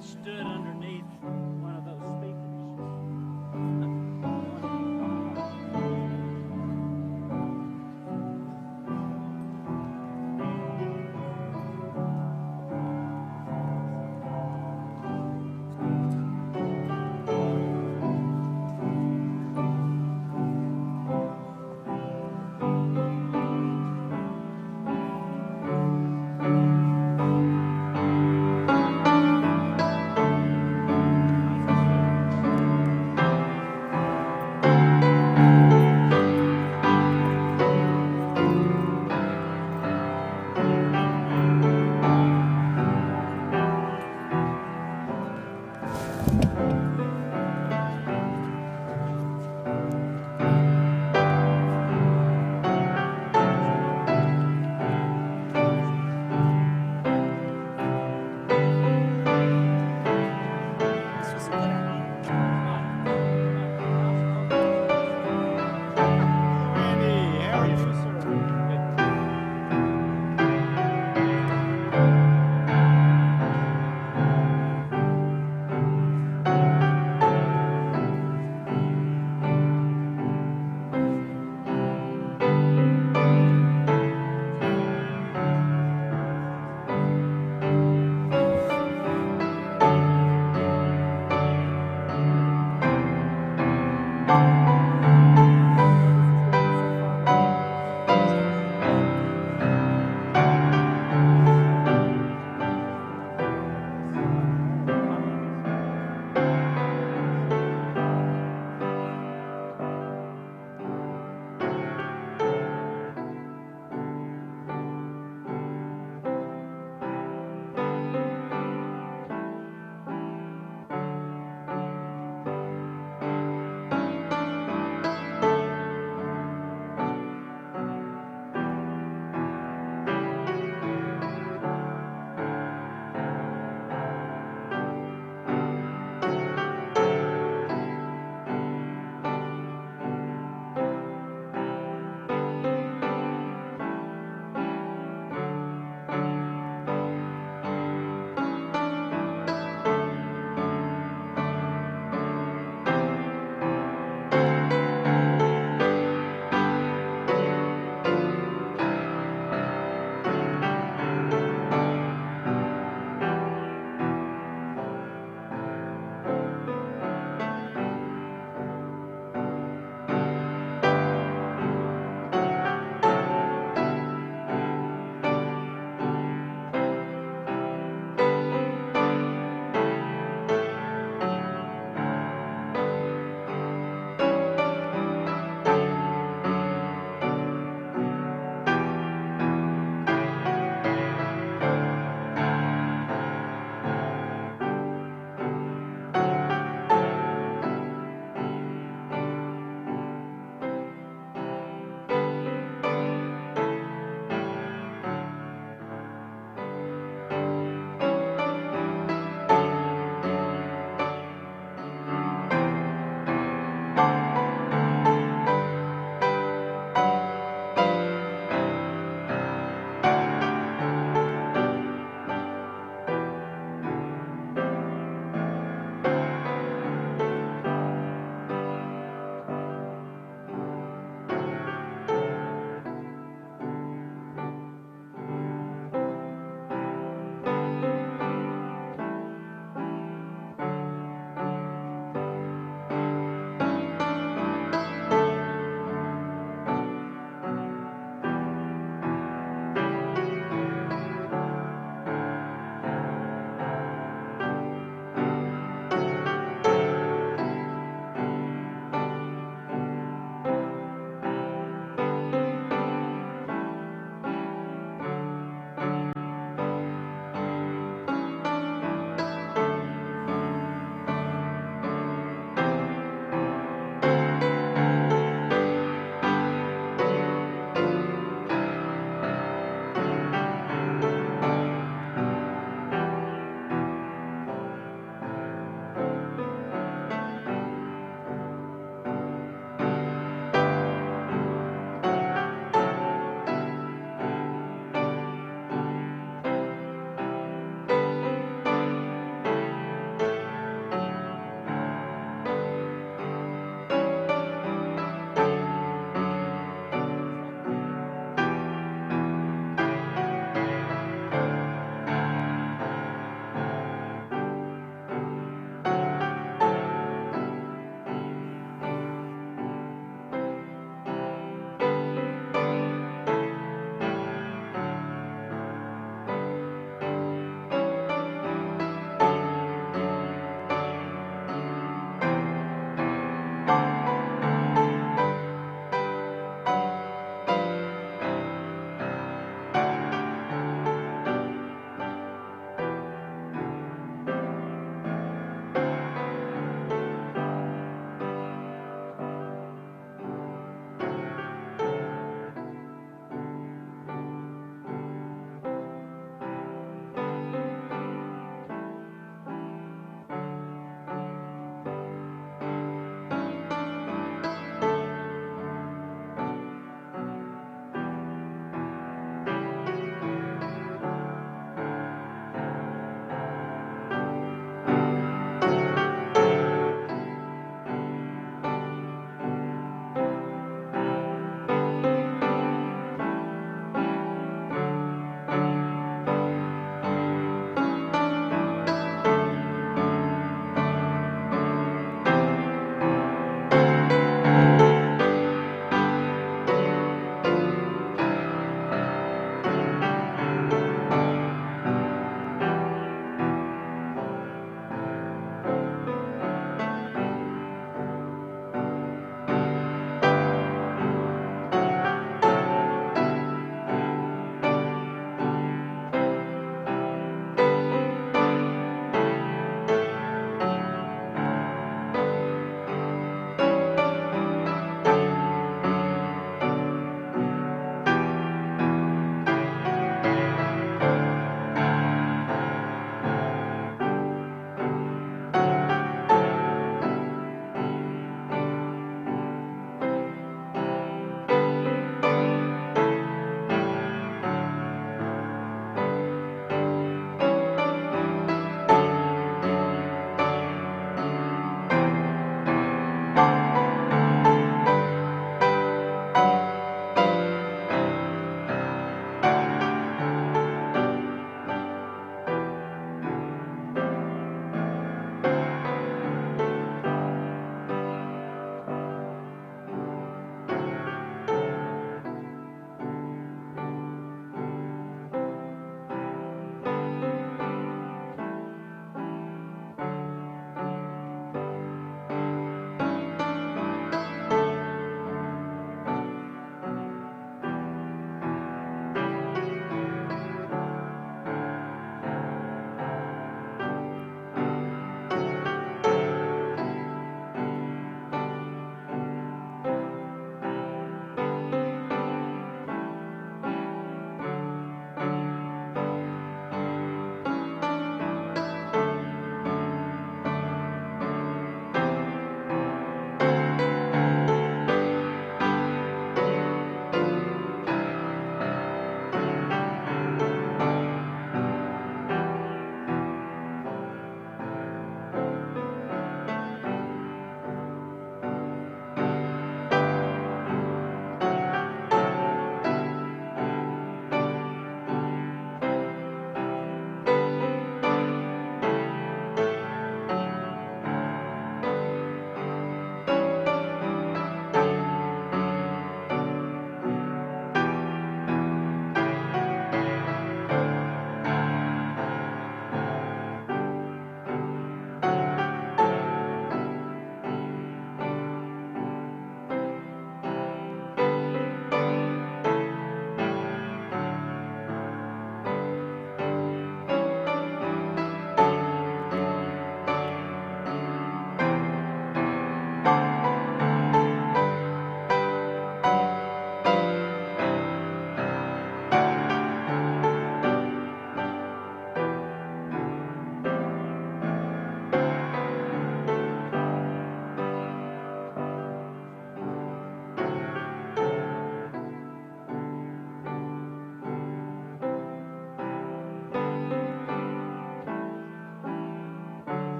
stood underneath one of those speakers.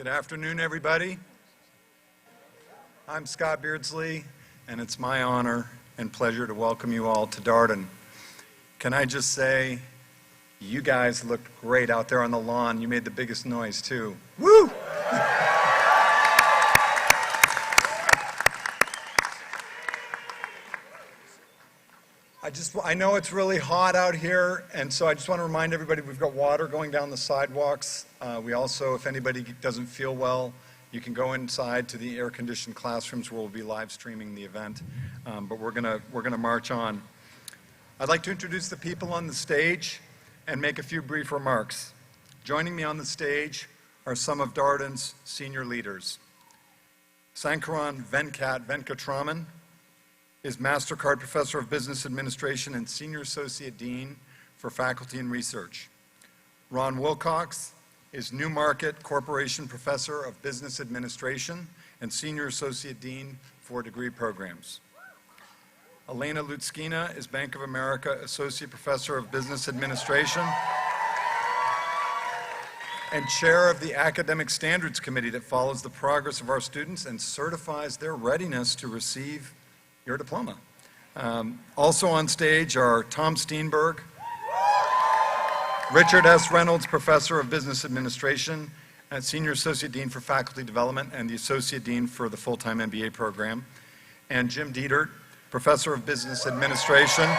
Good afternoon, everybody. I'm Scott Beardsley, and it's my honor and pleasure to welcome you all to Darden. Can I just say, you guys looked great out there on the lawn. You made the biggest noise, too. Woo! I know it's really hot out here, and so I just want to remind everybody we've got water going down the sidewalks. We also, if anybody doesn't feel well, you can go inside to the air-conditioned classrooms where we'll be live streaming the event. But we're gonna march on. I'd like to introduce the people on the stage and make a few brief remarks. Joining me on the stage are some of Darden's senior leaders. Sankaran Venkatraman is MasterCard Professor of Business Administration and Senior Associate Dean for Faculty and Research. Ron Wilcox is Newmarket Corporation Professor of Business Administration and Senior Associate Dean for Degree Programs. Elena Lutskina is Bank of America Associate Professor of Business Administration and Chair of the Academic Standards Committee that follows the progress of our students and certifies their readiness to receive your diploma. Also on stage are Tom Steenberg, Richard S. Reynolds, Professor of Business Administration and Senior Associate Dean for Faculty Development and the Associate Dean for the full-time MBA program, and Jim Dietert, Professor of Business Administration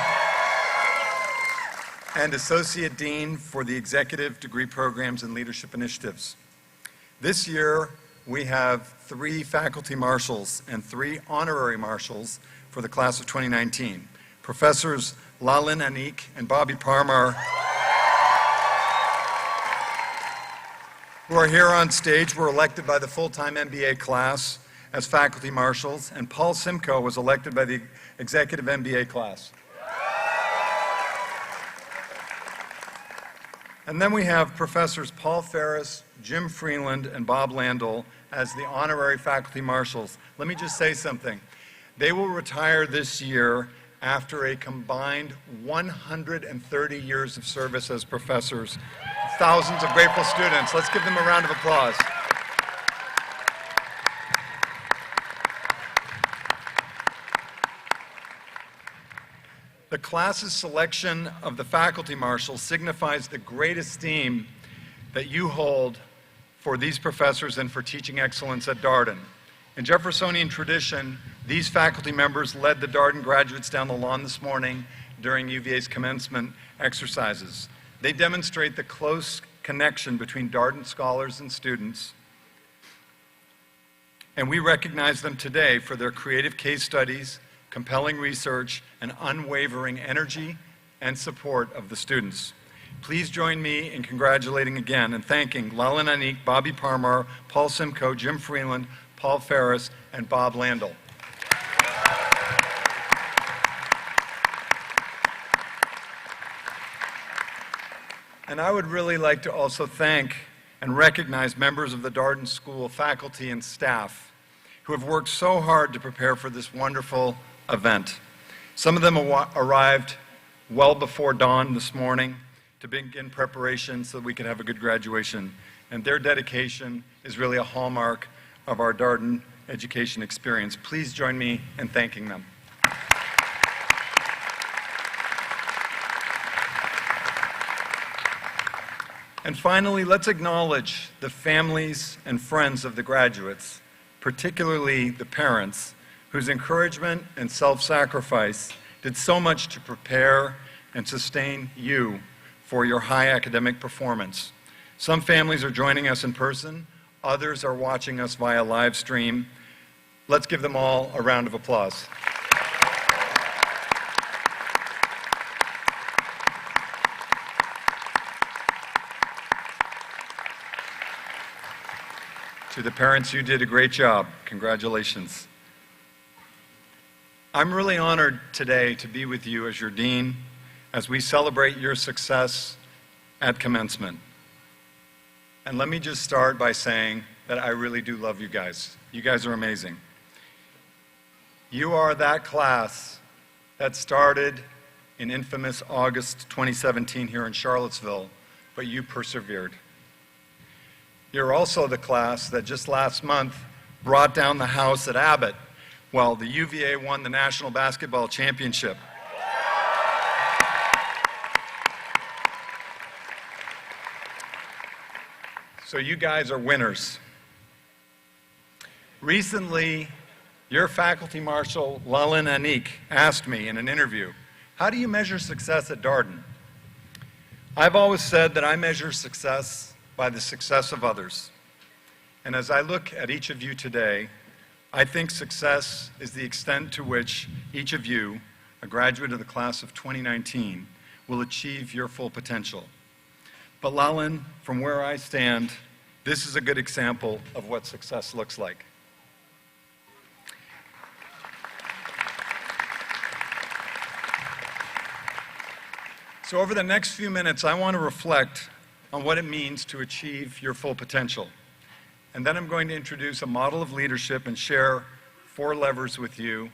and Associate Dean for the Executive Degree Programs and Leadership Initiatives. This year, we have 3 faculty marshals and 3 honorary marshals for the class of 2019. Professors Lalin Anik and Bobby Parmar, who are here on stage, were elected by the full-time MBA class as faculty marshals, and Paul Simcoe was elected by the executive MBA class. And then we have Professors Paul Ferris, Jim Freeland, and Bob Landel as the honorary faculty marshals. Let me just say something. They will retire this year after a combined 130 years of service as professors. Thousands of grateful students. Let's give them a round of applause. The class's selection of the faculty marshal signifies the great esteem that you hold for these professors and for teaching excellence at Darden. In Jeffersonian tradition, these faculty members led the Darden graduates down the lawn this morning during UVA's commencement exercises. They demonstrate the close connection between Darden scholars and students, and we recognize them today for their creative case studies, compelling research, and unwavering energy and support of the students. Please join me in congratulating again and thanking Lalin Anik, Bobby Parmar, Paul Simcoe, Jim Freeland, Paul Ferris, and Bob Landel. And I would really like to also thank and recognize members of the Darden School faculty and staff who have worked so hard to prepare for this wonderful event. Some of them arrived well before dawn this morning to begin preparation so that we could have a good graduation. And their dedication is really a hallmark of our Darden education experience. Please join me in thanking them. And finally, let's acknowledge the families and friends of the graduates, particularly the parents, whose encouragement and self-sacrifice did so much to prepare and sustain you for your high academic performance. Some families are joining us in person, others are watching us via live stream. Let's give them all a round of applause. To the parents, you did a great job. Congratulations. I'm really honored today to be with you as your dean as we celebrate your success at commencement. And let me just start by saying that I really do love you guys. You guys are amazing. You are that class that started in infamous August 2017 here in Charlottesville, but you persevered. You're also the class that just last month brought down the house at Abbott. Well, the UVA won the National Basketball Championship. So you guys are winners. Recently, your faculty marshal, Lalin Anik, asked me in an interview, how do you measure success at Darden? I've always said that I measure success by the success of others. And as I look at each of you today, I think success is the extent to which each of you, a graduate of the class of 2019, will achieve your full potential. But Lalin, from where I stand, this is a good example of what success looks like. So over the next few minutes, I want to reflect on what it means to achieve your full potential. And then I'm going to introduce a model of leadership and share 4 levers with you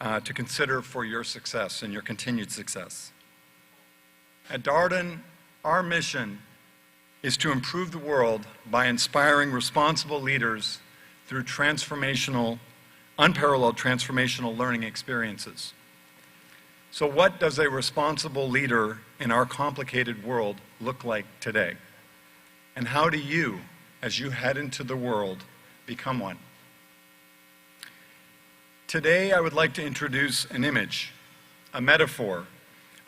to consider for your success and your continued success. At Darden, our mission is to improve the world by inspiring responsible leaders through unparalleled transformational learning experiences. So what does a responsible leader in our complicated world look like today? And how do you, as you head into the world, become one? Today, I would like to introduce an image, a metaphor,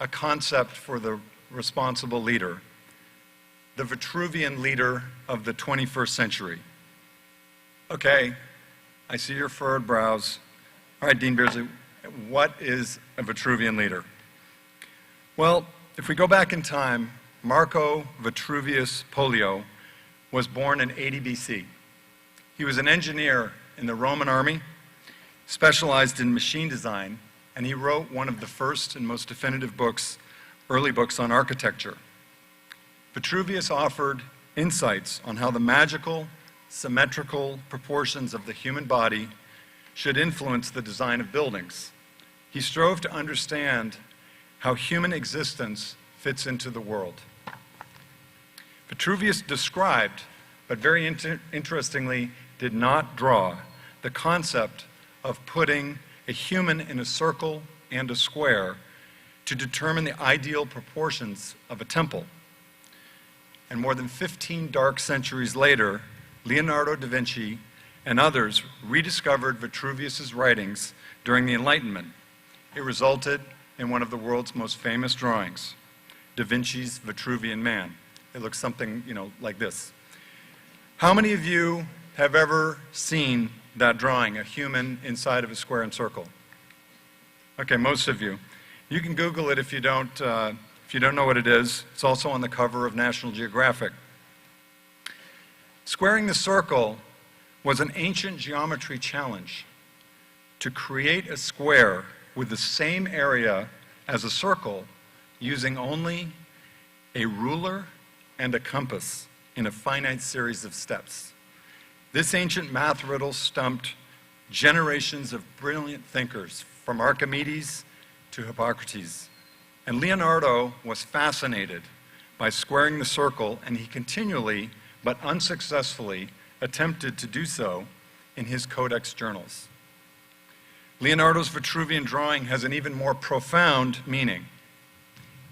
a concept for the responsible leader, the Vitruvian leader of the 21st century. Okay, I see your furrowed brows. All right, Dean Beardsley, what is a Vitruvian leader? Well, if we go back in time, Marco Vitruvius Pollio was born in 80 BC. He was an engineer in the Roman army, specialized in machine design, and he wrote one of the first and most definitive books, early books on architecture. Vitruvius offered insights on how the magical, symmetrical proportions of the human body should influence the design of buildings. He strove to understand how human existence fits into the world. Vitruvius described, but very interestingly, did not draw, the concept of putting a human in a circle and a square to determine the ideal proportions of a temple. And more than 15 dark centuries later, Leonardo da Vinci and others rediscovered Vitruvius's writings during the Enlightenment. It resulted in one of the world's most famous drawings, Da Vinci's Vitruvian Man. It looks something, like this. How many of you have ever seen that drawing, a human inside of a square and circle? Okay, most of you. You can Google it if you don't know what it is. It's also on the cover of National Geographic. Squaring the circle was an ancient geometry challenge to create a square with the same area as a circle using only a ruler and a compass in a finite series of steps. This ancient math riddle stumped generations of brilliant thinkers, from Archimedes to Hippocrates. And Leonardo was fascinated by squaring the circle, and he continually, but unsuccessfully, attempted to do so in his codex journals. Leonardo's Vitruvian drawing has an even more profound meaning.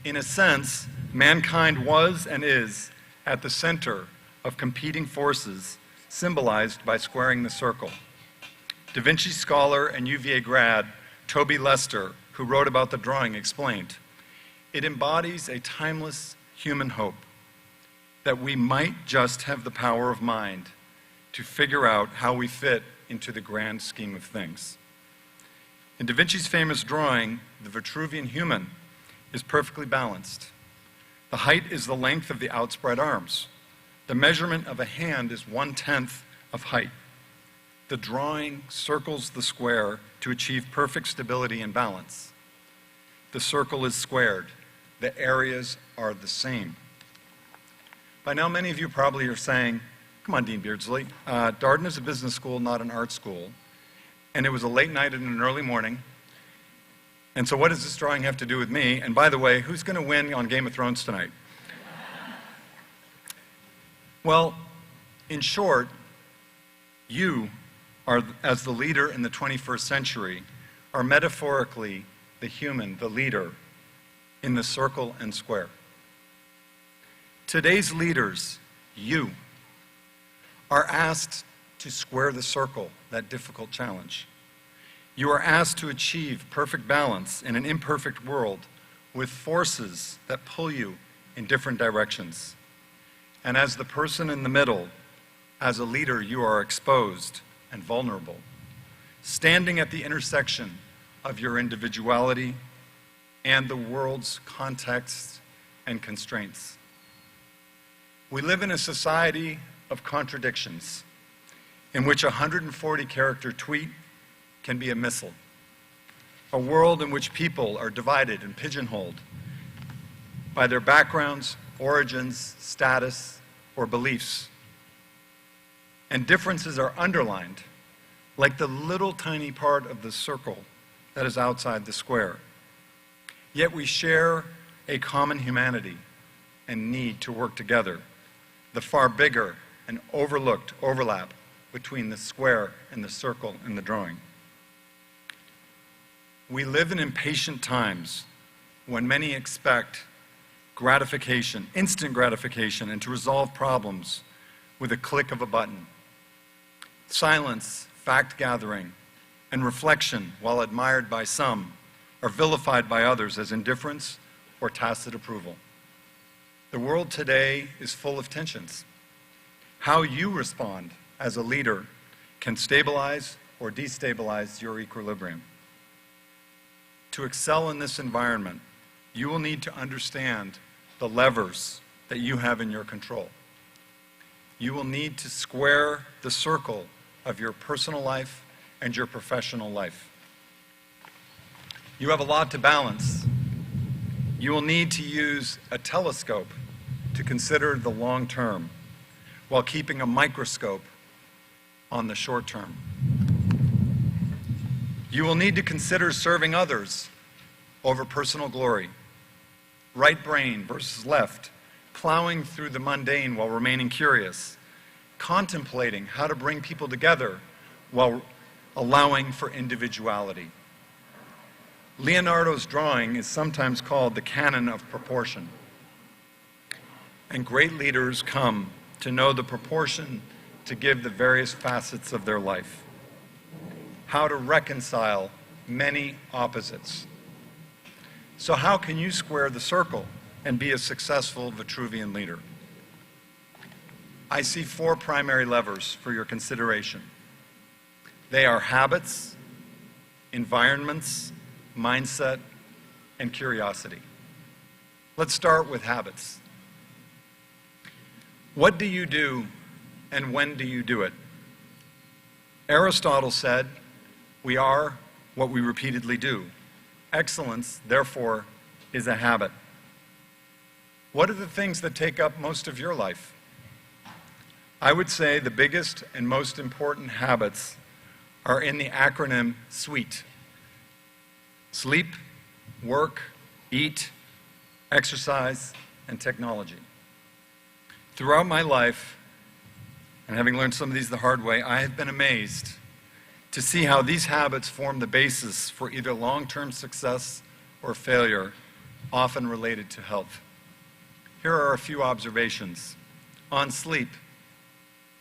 In a sense, mankind was and is at the center of competing forces symbolized by squaring the circle. Da Vinci scholar and UVA grad Toby Lester, who wrote about the drawing, explained, "It embodies a timeless human hope that we might just have the power of mind to figure out how we fit into the grand scheme of things." In Da Vinci's famous drawing, the Vitruvian human is perfectly balanced. The height is the length of the outspread arms. The measurement of a hand is 1/10 of height. The drawing circles the square to achieve perfect stability and balance. The circle is squared. The areas are the same. By now, many of you probably are saying, come on, Dean Beardsley, Darden is a business school, not an art school. And it was a late night and an early morning. And so what does this drawing have to do with me? And by the way, who's going to win on Game of Thrones tonight? Well, In short, you are, as the leader in the 21st century, are metaphorically the human, the leader, in the circle and square. Today's leaders, you, are asked to square the circle, that difficult challenge. You are asked to achieve perfect balance in an imperfect world with forces that pull you in different directions. And as the person in the middle, as a leader, you are exposed and vulnerable, standing at the intersection of your individuality and the world's context and constraints. We live in a society of contradictions in which a 140-character tweet can be a missile. A world in which people are divided and pigeonholed by their backgrounds, origins, status, or beliefs. And differences are underlined like the little tiny part of the circle that is outside the square. Yet we share a common humanity and need to work together, the far bigger and overlooked overlap between the square and the circle in the drawing. We live in impatient times when many expect gratification, instant gratification, and to resolve problems with a click of a button. Silence, fact-gathering, and reflection, while admired by some, are vilified by others as indifference or tacit approval. The world today is full of tensions. How you respond as a leader can stabilize or destabilize your equilibrium. To excel in this environment, you will need to understand the levers that you have in your control. You will need to square the circle of your personal life and your professional life. You have a lot to balance. You will need to use a telescope to consider the long term while keeping a microscope on the short term. You will need to consider serving others over personal glory, right brain versus left, plowing through the mundane while remaining curious, contemplating how to bring people together while allowing for individuality. Leonardo's drawing is sometimes called the canon of proportion. And great leaders come to know the proportion to give the various facets of their life. How to reconcile many opposites. So how can you square the circle and be a successful Vitruvian leader? I see 4 primary levers for your consideration. They are habits, environments, mindset, and curiosity. Let's start with habits. What do you do and when do you do it? Aristotle said, we are what we repeatedly do. Excellence, therefore, is a habit. What are the things that take up most of your life? I would say the biggest and most important habits are in the acronym SWEET. Sleep, work, eat, exercise, and technology. Throughout my life, and having learned some of these the hard way, I have been amazed to see how these habits form the basis for either long-term success or failure, often related to health. Here are a few observations. On sleep,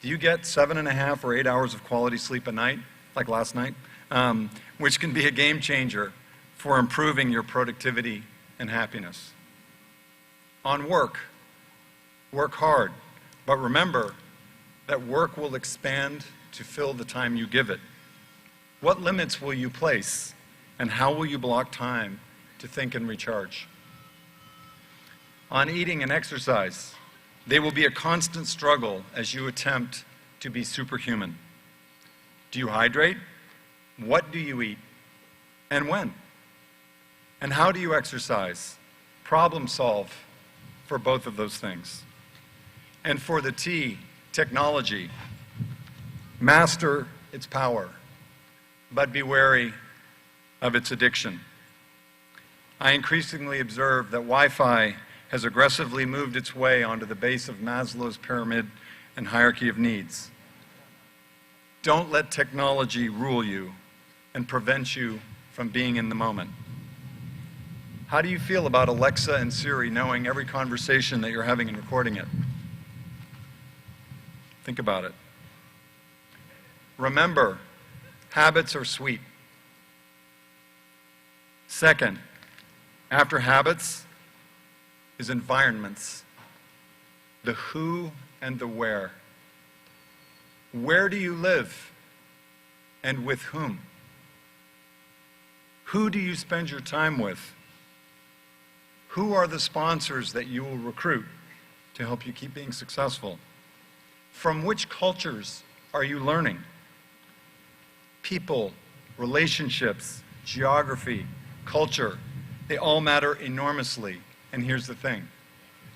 do you get 7.5 or 8 hours of quality sleep a night, like last night? Which can be a game changer for improving your productivity and happiness. On work, work hard, but remember that work will expand to fill the time you give it. What limits will you place, and how will you block time to think and recharge? On eating and exercise, they will be a constant struggle as you attempt to be superhuman. Do you hydrate? What do you eat? And when? And how do you exercise? Problem solve for both of those things. And for the T, technology, master its power, but be wary of its addiction. I increasingly observe that Wi-Fi has aggressively moved its way onto the base of Maslow's pyramid and hierarchy of needs. Don't let technology rule you and prevent you from being in the moment. How do you feel about Alexa and Siri knowing every conversation that you're having and recording it? Think about it. Remember, habits are sweet. Second, after habits is environments, the who and the where. Where do you live and with whom? Who do you spend your time with? Who are the sponsors that you will recruit to help you keep being successful? From which cultures are you learning? People, relationships, geography, culture, they all matter enormously. And here's the thing,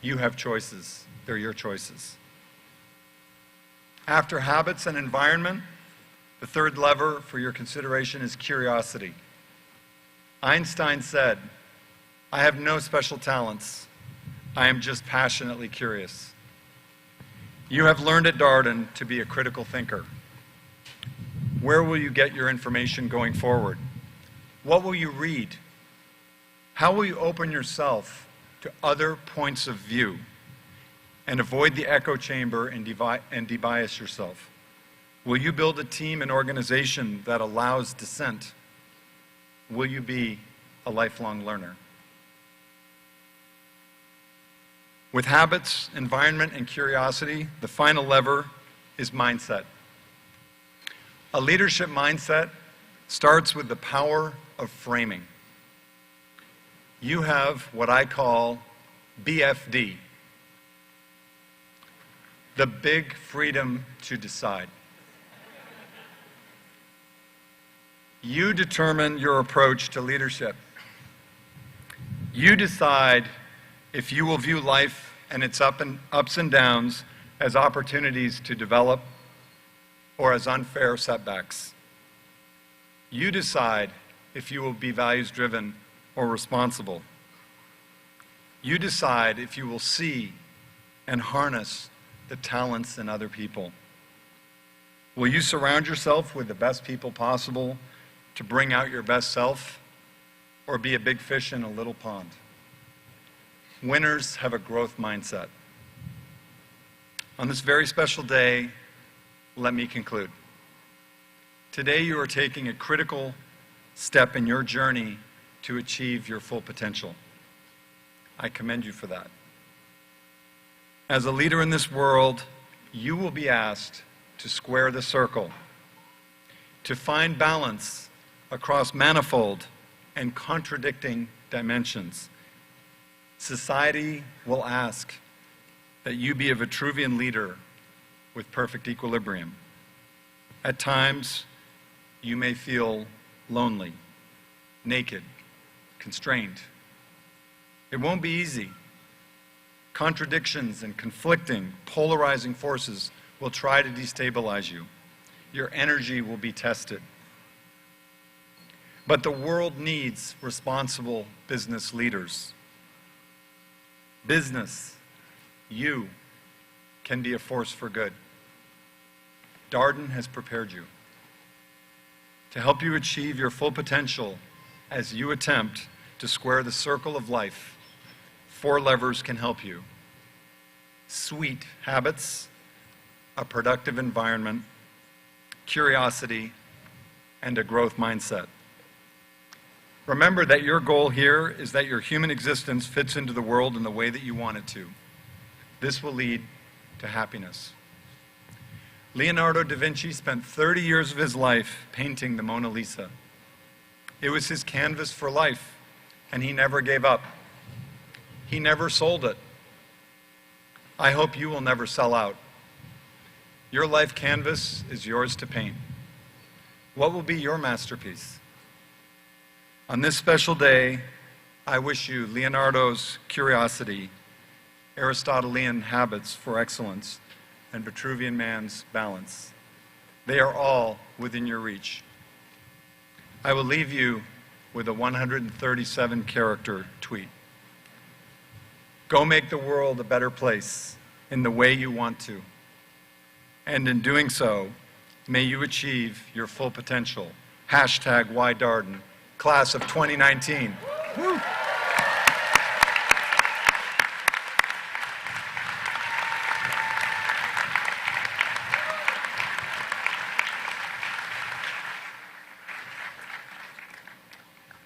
you have choices. They're your choices. After habits and environment, the third lever for your consideration is curiosity. Einstein said, "I have no special talents. I am just passionately curious." You have learned at Darden to be a critical thinker. Where will you get your information going forward? What will you read? How will you open yourself to other points of view and avoid the echo chamber and debias yourself? Will you build a team and organization that allows dissent? Will you be a lifelong learner? With habits, environment, and curiosity, the final lever is mindset. A leadership mindset starts with the power of framing. You have what I call BFD, the big freedom to decide. You determine your approach to leadership. You decide if you will view life and its ups and downs as opportunities to develop or as unfair setbacks. You decide if you will be values-driven or responsible. You decide if you will see and harness the talents in other people. Will you surround yourself with the best people possible to bring out your best self, or be a big fish in a little pond? Winners have a growth mindset. On this very special day, let me conclude. Today you are taking a critical step in your journey to achieve your full potential. I commend you for that. As a leader in this world, you will be asked to square the circle, to find balance across manifold and contradicting dimensions. Society will ask that you be a Vitruvian leader with perfect equilibrium. At times, you may feel lonely, naked, constrained. It won't be easy. Contradictions and conflicting, polarizing forces will try to destabilize you. Your energy will be tested. But the world needs responsible business leaders. Business, you can be a force for good. Darden has prepared you to help you achieve your full potential as you attempt to square the circle of life. 4 levers can help you. Sweet habits, a productive environment, curiosity, and a growth mindset. Remember that your goal here is that your human existence fits into the world in the way that you want it to. This will lead to happiness. Leonardo da Vinci spent 30 years of his life painting the Mona Lisa. It was his canvas for life, and he never gave up. He never sold it. I hope you will never sell out. Your life canvas is yours to paint. What will be your masterpiece? On this special day, I wish you Leonardo's curiosity, Aristotelian habits for excellence, and Vitruvian man's balance. They are all within your reach. I will leave you with a 137-character tweet. Go make the world a better place in the way you want to. And in doing so, may you achieve your full potential. Hashtag Why Darden, class of 2019. Woo.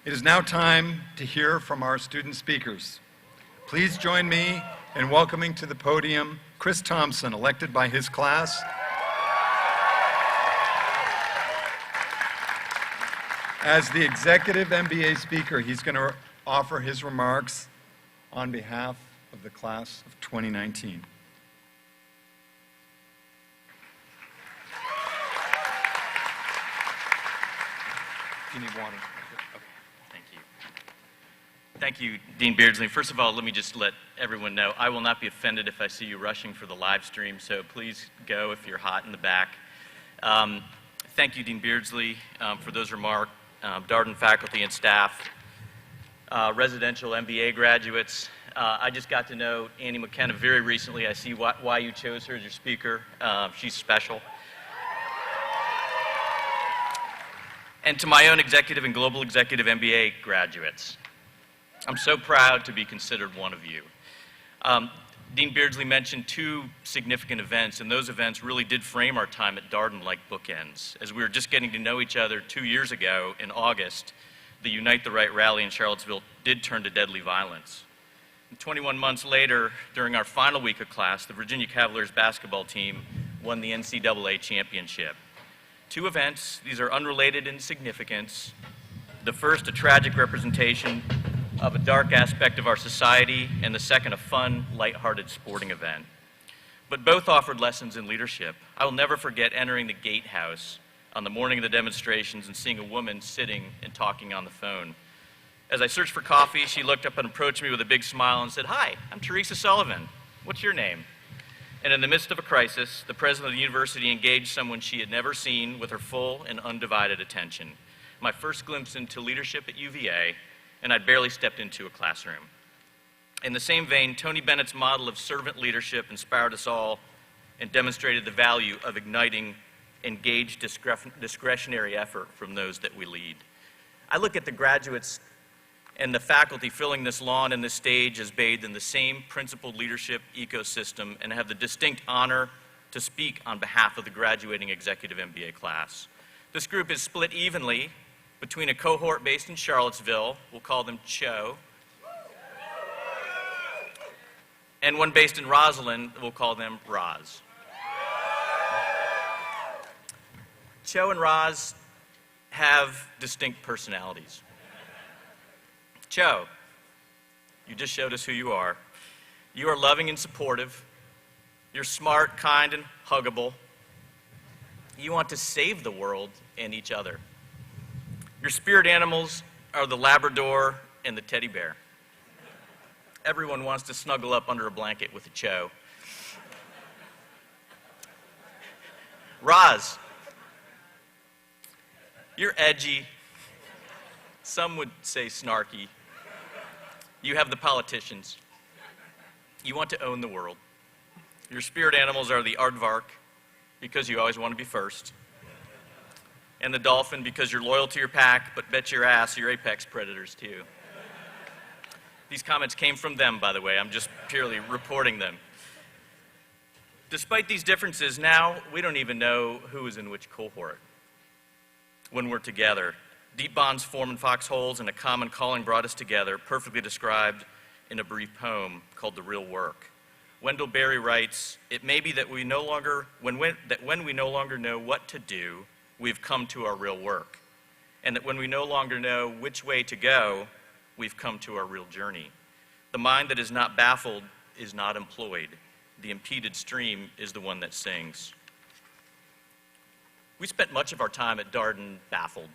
It is now time to hear from our student speakers. Please join me in welcoming to the podium Chris Thompson, elected by his class as the executive MBA speaker. He's going to offer his remarks on behalf of the class of 2019. Do you need water? Thank you, Dean Beardsley. First of all, let me just let everyone know, I will not be offended if I see you rushing for the live stream, so please go if you're hot in the back. Thank you, Dean Beardsley, for those remarks. Darden faculty and staff, residential MBA graduates. I just got to know Annie McKenna very recently. I see why you chose her as your speaker. She's special. And to my own executive and global executive MBA graduates, I'm so proud to be considered one of you. Dean Beardsley mentioned two significant events, and those events really did frame our time at Darden like bookends. As we were just getting to know each other 2 years ago in August, the Unite the Right rally in Charlottesville did turn to deadly violence. And 21 months later, during our final week of class, the Virginia Cavaliers basketball team won the NCAA championship. Two events, these are unrelated in significance. The first, a tragic representation of a dark aspect of our society, and the second, a fun, lighthearted sporting event. But both offered lessons in leadership. I will never forget entering the gatehouse on the morning of the demonstrations and seeing a woman sitting and talking on the phone. As I searched for coffee, she looked up and approached me with a big smile and said, "Hi, I'm Teresa Sullivan. What's your name?" And in the midst of a crisis, the president of the university engaged someone she had never seen with her full and undivided attention. My first glimpse into leadership at UVA, and I'd barely stepped into a classroom. In the same vein, Tony Bennett's model of servant leadership inspired us all and demonstrated the value of igniting engaged discretionary effort from those that we lead. I look at the graduates and the faculty filling this lawn and this stage as bathed in the same principled leadership ecosystem, and have the distinct honor to speak on behalf of the graduating executive MBA class. This group is split evenly between a cohort based in Charlottesville, we'll call them CHO, and one based in Rosalind, we'll call them Roz. CHO and Roz have distinct personalities. CHO, you just showed us who you are. You are loving and supportive. You're smart, kind, and huggable. You want to save the world and each other. Your spirit animals are the Labrador and the teddy bear. Everyone wants to snuggle up under a blanket with a CHO. Roz, you're edgy. Some would say snarky. You have the politicians. You want to own the world. Your spirit animals are the aardvark, because you always want to be first, and the dolphin, because you're loyal to your pack, but bet your ass you're apex predators too. These comments came from them, by the way. I'm just purely reporting them. Despite these differences, now we don't even know who is in which cohort when we're together. Deep bonds form in foxholes, and a common calling brought us together, perfectly described in a brief poem called The Real Work. Wendell Berry writes, "It may be that when we no longer know what to do, we've come to our real work. And that when we no longer know which way to go, we've come to our real journey. The mind that is not baffled is not employed. The impeded stream is the one that sings." We spent much of our time at Darden baffled.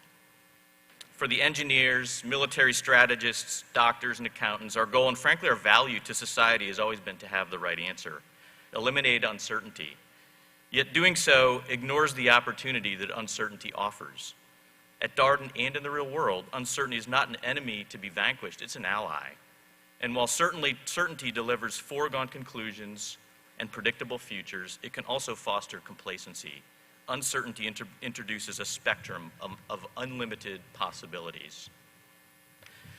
For the engineers, military strategists, doctors, and accountants, our goal and frankly our value to society has always been to have the right answer, eliminate uncertainty. Yet doing so ignores the opportunity that uncertainty offers. At Darden and in the real world, uncertainty is not an enemy to be vanquished, it's an ally. And while certainty delivers foregone conclusions, and predictable futures, it can also foster complacency. Uncertainty introduces a spectrum of unlimited possibilities.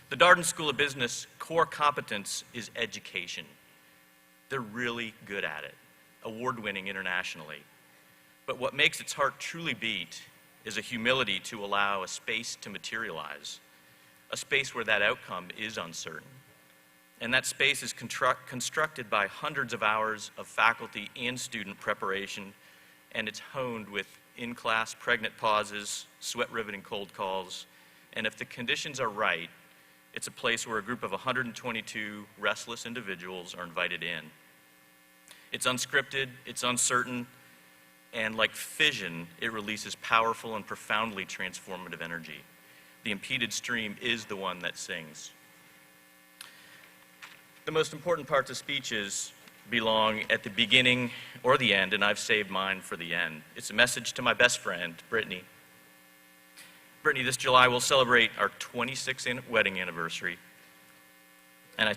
The Darden School of Business core competence is education. They're really good at it, award-winning internationally. But what makes its heart truly beat is a humility to allow a space to materialize, a space where that outcome is uncertain. And that space is constructed by hundreds of hours of faculty and student preparation, and it's honed with in-class pregnant pauses, sweat-riveting cold calls, and if the conditions are right, it's a place where a group of 122 restless individuals are invited in. It's unscripted, it's uncertain, and like fission, it releases powerful and profoundly transformative energy. The impeded stream is the one that sings. The most important parts of speeches belong at the beginning or the end, and I've saved mine for the end. It's a message to my best friend, Brittany. Brittany, this July we'll celebrate our 26th wedding anniversary. And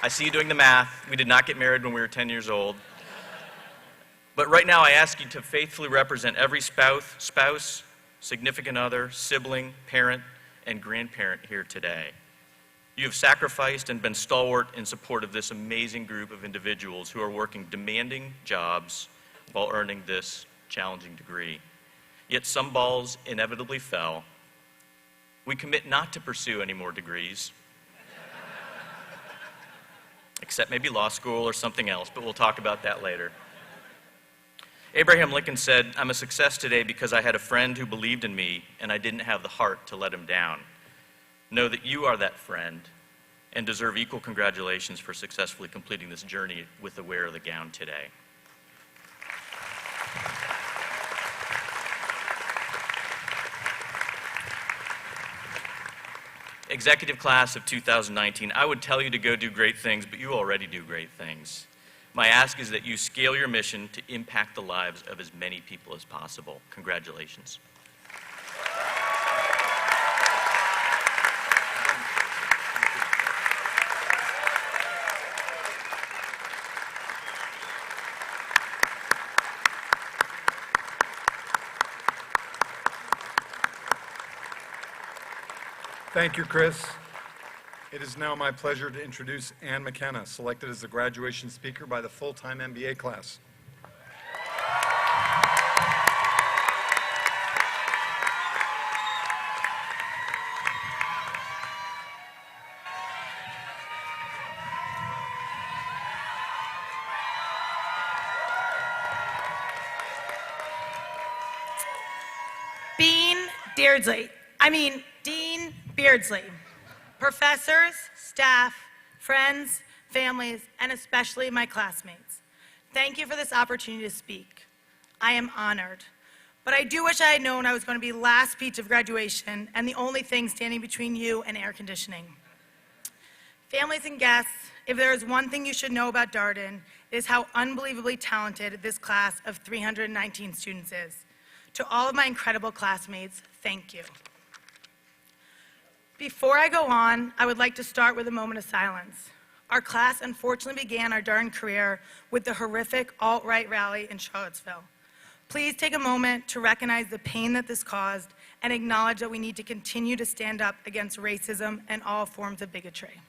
I see you doing the math. We did not get married when we were 10 years old. But right now I ask you to faithfully represent every spouse, significant other, sibling, parent, and grandparent here today. You have sacrificed and been stalwart in support of this amazing group of individuals who are working demanding jobs while earning this challenging degree. Yet some balls inevitably fell. We commit not to pursue any more degrees, except maybe law school or something else, but we'll talk about that later. Abraham Lincoln said, "I'm a success today because I had a friend who believed in me and I didn't have the heart to let him down." Know that you are that friend and deserve equal congratulations for successfully completing this journey with the wear of the gown today. Executive class of 2019, I would tell you to go do great things, but you already do great things. My ask is that you scale your mission to impact the lives of as many people as possible. Congratulations. Thank you, Chris. It is now my pleasure to introduce Ann McKenna, selected as the graduation speaker by the full-time MBA class. Dean Beardsley, professors, staff, friends, families, and especially my classmates. Thank you for this opportunity to speak. I am honored. But I do wish I had known I was going to be last speech of graduation and the only thing standing between you and air conditioning. Families and guests, if there is one thing you should know about Darden, it is how unbelievably talented this class of 319 students is. To all of my incredible classmates, thank you. Before I go on, I would like to start with a moment of silence. Our class unfortunately began our Darden career with the horrific alt-right rally in Charlottesville. Please take a moment to recognize the pain that this caused and acknowledge that we need to continue to stand up against racism and all forms of bigotry.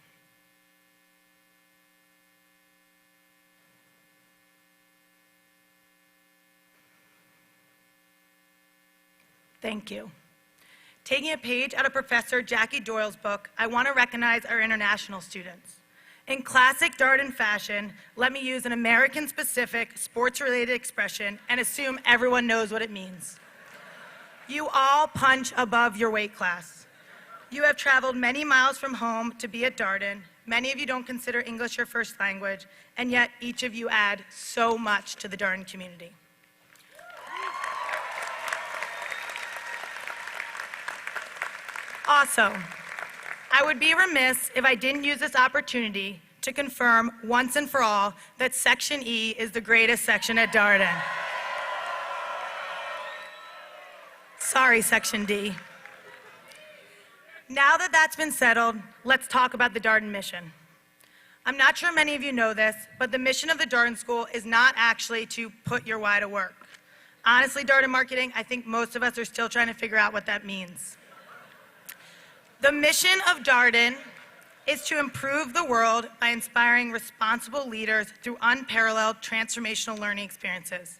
Thank you. Taking a page out of Professor Jackie Doyle's book, I want to recognize our international students. In classic Darden fashion, let me use an American-specific, sports-related expression and assume everyone knows what it means. You all punch above your weight class. You have traveled many miles from home to be at Darden. Many of you don't consider English your first language, and yet each of you add so much to the Darden community. Also, I would be remiss if I didn't use this opportunity to confirm once and for all that Section E is the greatest section at Darden. Sorry, Section D. Now that that's been settled, let's talk about the Darden Mission. I'm not sure many of you know this, but the mission of the Darden School is not actually to put your why to work. Honestly, Darden marketing, I think most of us are still trying to figure out what that means. The mission of Darden is to improve the world by inspiring responsible leaders through unparalleled transformational learning experiences.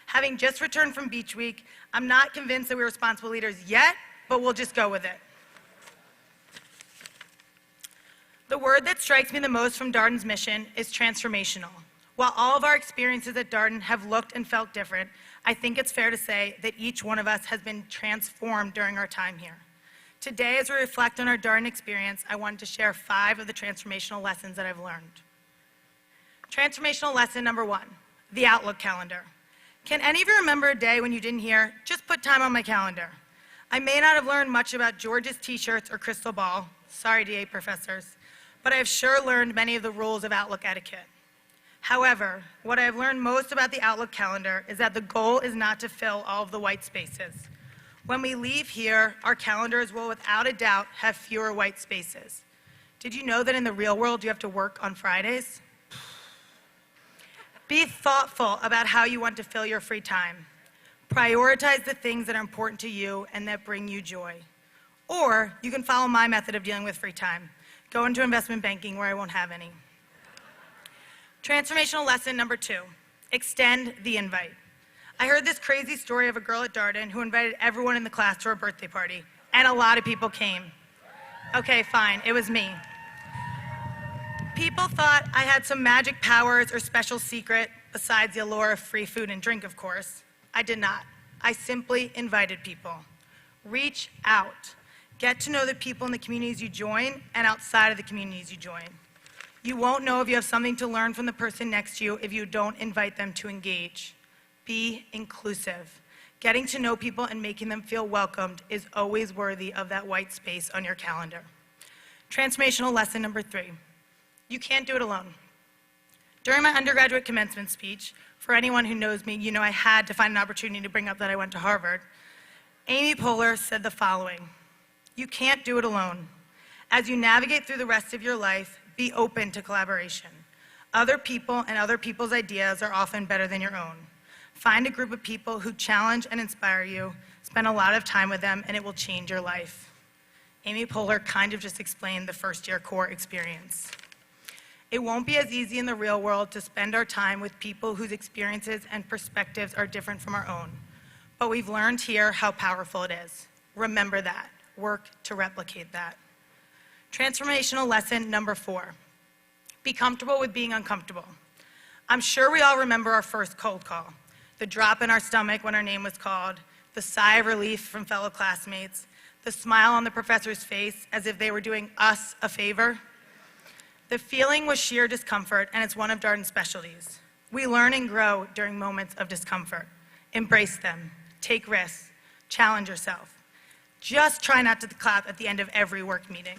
Having just returned from Beach Week, I'm not convinced that we're responsible leaders yet, but we'll just go with it. The word that strikes me the most from Darden's mission is transformational. While all of our experiences at Darden have looked and felt different, I think it's fair to say that each one of us has been transformed during our time here. Today, as we reflect on our Darden experience, I wanted to share 5 of the transformational lessons that I've learned. Transformational lesson number 1, the Outlook calendar. Can any of you remember a day when you didn't hear, just put time on my calendar? I may not have learned much about George's t-shirts or crystal ball, sorry DA professors, but I have sure learned many of the rules of Outlook etiquette. However, what I have learned most about the Outlook calendar is that the goal is not to fill all of the white spaces. When we leave here, our calendars will without a doubt have fewer white spaces. Did you know that in the real world you have to work on Fridays? Be thoughtful about how you want to fill your free time. Prioritize the things that are important to you and that bring you joy. Or you can follow my method of dealing with free time. Go into investment banking where I won't have any. Transformational lesson number 2, extend the invite. I heard this crazy story of a girl at Darden who invited everyone in the class to her birthday party, and a lot of people came. Okay, fine, it was me. People thought I had some magic powers or special secret, besides the allure of free food and drink, of course. I did not. I simply invited people. Reach out. Get to know the people in the communities you join and outside of the communities you join. You won't know if you have something to learn from the person next to you if you don't invite them to engage. Be inclusive. Getting to know people and making them feel welcomed is always worthy of that white space on your calendar. Transformational lesson number 3. You can't do it alone. During my undergraduate commencement speech, for anyone who knows me, you know I had to find an opportunity to bring up that I went to Harvard. Amy Poehler said the following: you can't do it alone. As you navigate through the rest of your life, be open to collaboration. Other people and other people's ideas are often better than your own. Find a group of people who challenge and inspire you, spend a lot of time with them, and it will change your life. Amy Poehler kind of just explained the first-year core experience. It won't be as easy in the real world to spend our time with people whose experiences and perspectives are different from our own. But we've learned here how powerful it is. Remember that. Work to replicate that. Transformational lesson number 4. Be comfortable with being uncomfortable. I'm sure we all remember our first cold call. The drop in our stomach when our name was called, the sigh of relief from fellow classmates, the smile on the professor's face as if they were doing us a favor. The feeling was sheer discomfort, and it's one of Darden's specialties. We learn and grow during moments of discomfort. Embrace them. Take risks. Challenge yourself. Just try not to clap at the end of every work meeting.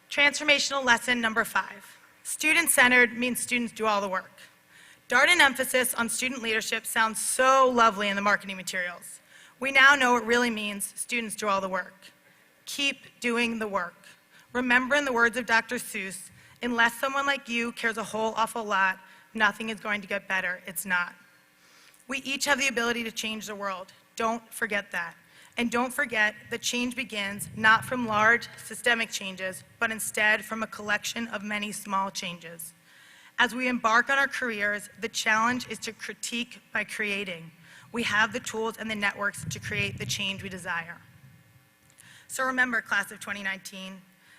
Transformational lesson number 5. Student-centered means students do all the work. Darden emphasis on student leadership sounds so lovely in the marketing materials. We now know it really means students do all the work. Keep doing the work. Remember, in the words of Dr. Seuss, unless someone like you cares a whole awful lot, nothing is going to get better. It's not. We each have the ability to change the world. Don't forget that. And don't forget that change begins not from large systemic changes, but instead from a collection of many small changes. As we embark on our careers, the challenge is to critique by creating. We have the tools and the networks to create the change we desire. So remember, class of 2019,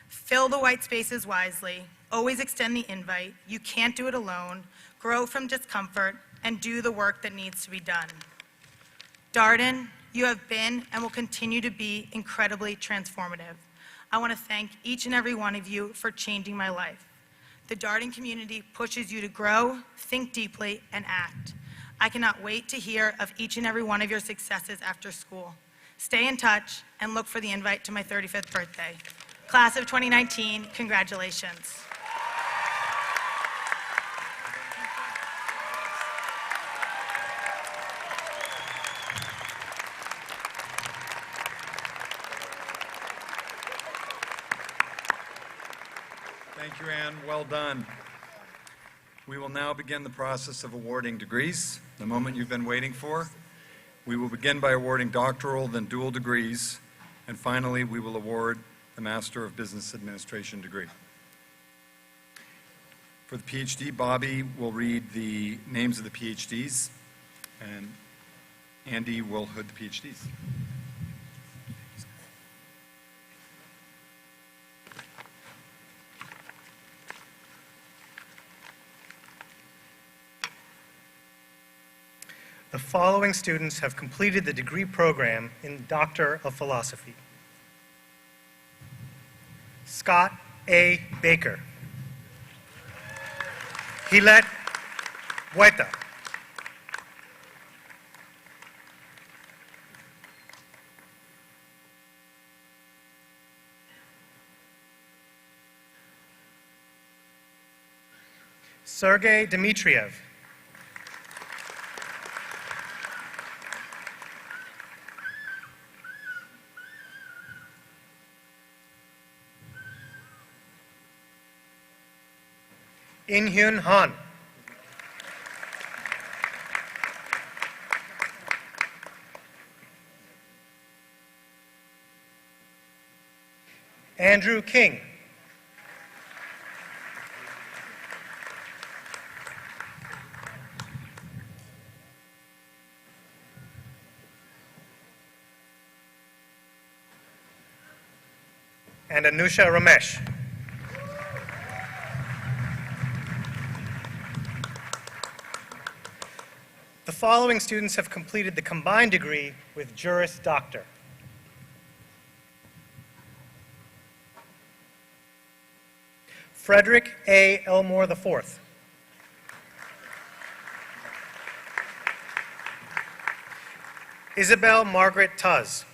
fill the white spaces wisely, always extend the invite, you can't do it alone, grow from discomfort, and do the work that needs to be done. Darden, you have been and will continue to be incredibly transformative. I want to thank each and every one of you for changing my life. The Darden community pushes you to grow, think deeply, and act. I cannot wait to hear of each and every one of your successes after school. Stay in touch and look for the invite to my 35th birthday. Class of 2019, congratulations. you, Anne. Well done. We will now begin the process of awarding degrees, the moment you've been waiting for. We will begin by awarding doctoral, then dual degrees, and finally, we will award the Master of Business Administration degree. For the PhD, Bobby will read the names of the PhDs, and Andy will hood the PhDs. The following students have completed the degree program in Doctor of Philosophy. Scott A. Baker. Hilet Huerta. Sergei Dmitriev. In-Hyun Han. Andrew King. And Anusha Ramesh. The following students have completed the combined degree with Juris Doctor. Frederick A. Elmore IV. Isabel Margaret Tuz.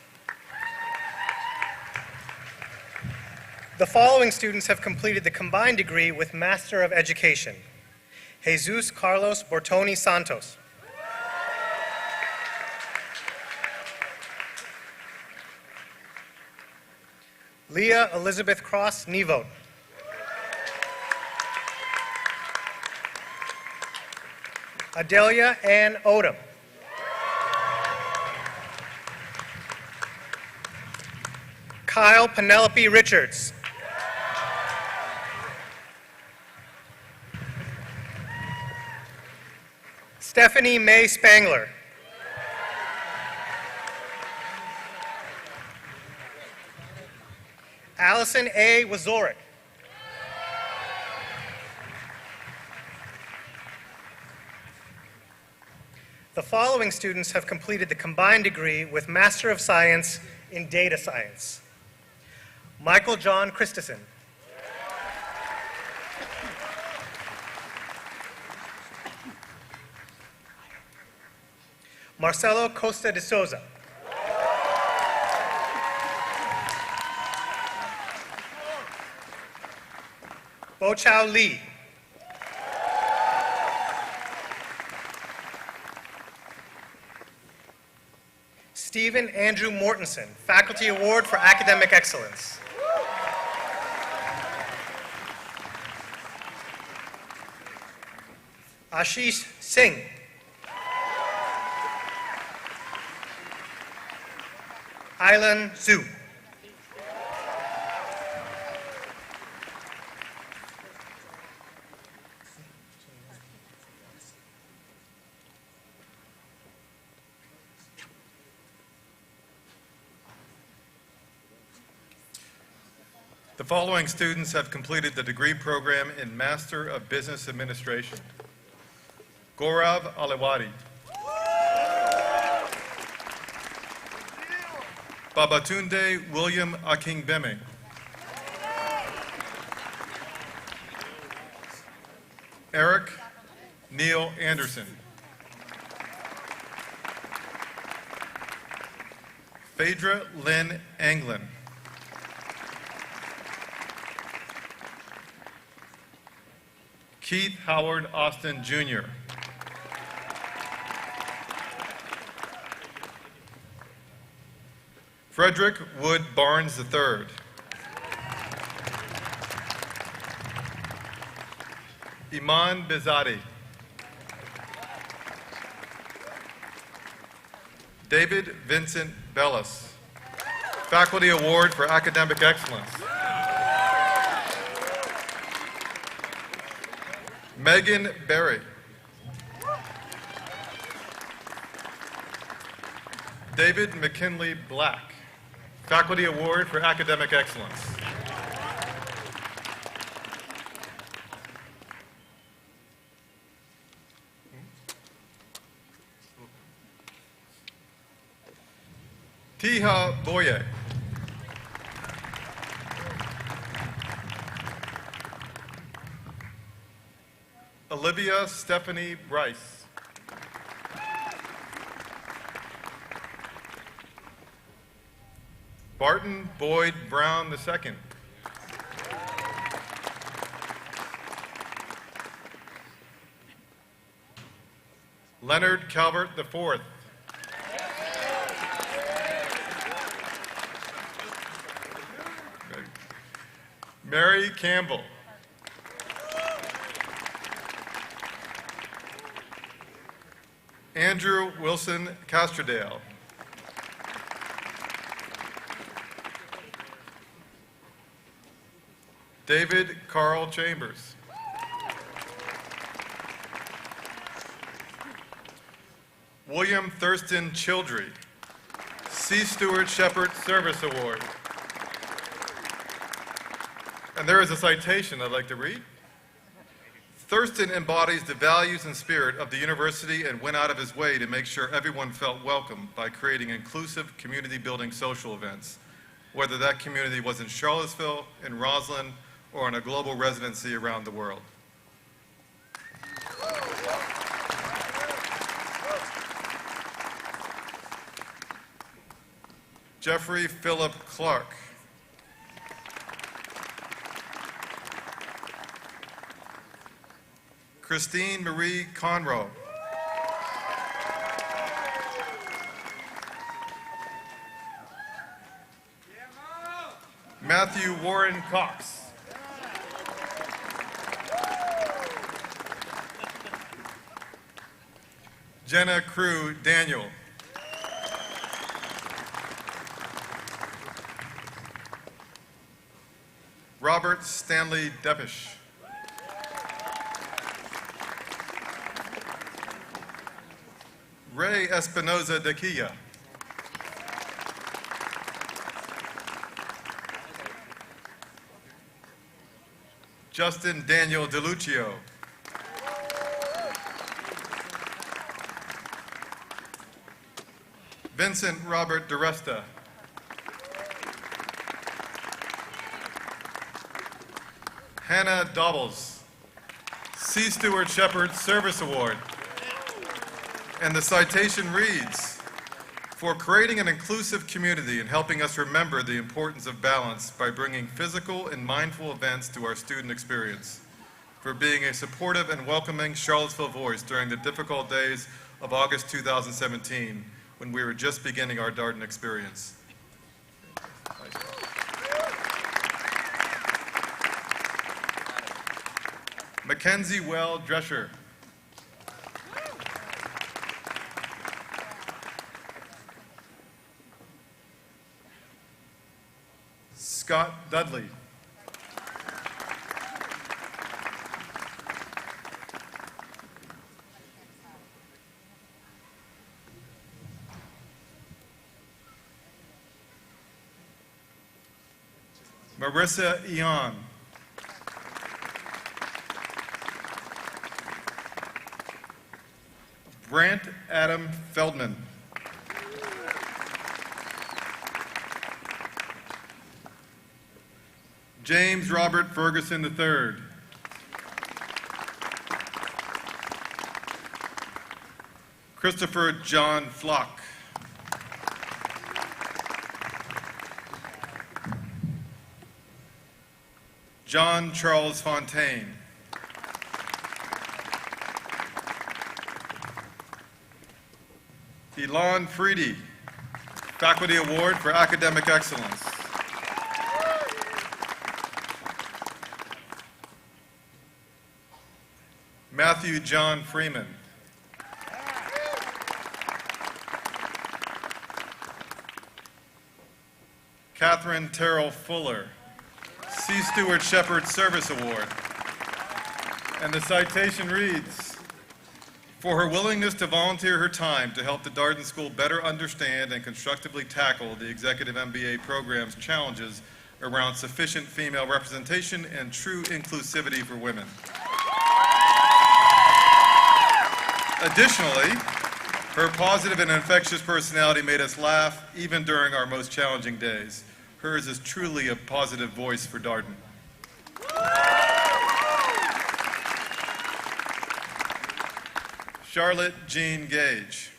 The following students have completed the combined degree with Master of Education. Jesus Carlos Bortoni Santos. Leah Elizabeth Cross Nevote. Adelia Ann Odom. Kyle Penelope Richards. Stephanie May Spangler. Allison A. Wazorek. The following students have completed the combined degree with Master of Science in Data Science. Michael John Christensen. Marcelo Costa de Souza. Bo Chao Lee. Stephen Andrew Mortensen, Faculty Award for Academic Excellence. Ashish Singh. Ailan Zhu. The following students have completed the degree program in Master of Business Administration. Gaurav Aliwadi. Babatunde William Akingbemi. Eric Neil Anderson. Phaedra Lynn Anglin. Keith Howard Austin, Jr. Frederick Wood Barnes, III. Iman Bizadi. David Vincent Bellis, Faculty Award for Academic Excellence. Megan Berry. David McKinley Black, Faculty Award for Academic Excellence. Tiha Boye. Olivia Stephanie Bryce. Barton Boyd Brown II. Leonard Calvert IV. Mary Campbell. Andrew Wilson Castrodale. David Carl Chambers. William Thurston Childry, C. Stuart Shepard Service Award. And there is a citation I'd like to read. Thurston embodies the values and spirit of the university and went out of his way to make sure everyone felt welcome by creating inclusive community-building social events, whether that community was in Charlottesville, in Roslyn, or in a global residency around the world. Jeffrey Philip Clark. Christine Marie Conroe. Matthew Warren Cox. Jenna Crew Daniel. Robert Stanley Depish. Ray Espinoza de Quilla. Justin Daniel DeLuccio. Vincent Robert DeResta. Hannah Dobbles, C. Stuart Shepard Service Award. And the citation reads, for creating an inclusive community and helping us remember the importance of balance by bringing physical and mindful events to our student experience, for being a supportive and welcoming Charlottesville voice during the difficult days of August 2017 when we were just beginning our Darden experience. Mackenzie Well Drescher. Scott Dudley. Marissa Eon. Brant Adam Feldman. James Robert Ferguson III. Christopher John Flock. John Charles Fontaine. Elon Freedy, Faculty Award for Academic Excellence. Matthew John Freeman. Catherine Terrell Fuller, C. Stuart Shepard Service Award. And the citation reads, for her willingness to volunteer her time to help the Darden School better understand and constructively tackle the Executive MBA program's challenges around sufficient female representation and true inclusivity for women. Additionally, her positive and infectious personality made us laugh even during our most challenging days. Hers is truly a positive voice for Darden. Charlotte Jean Gage.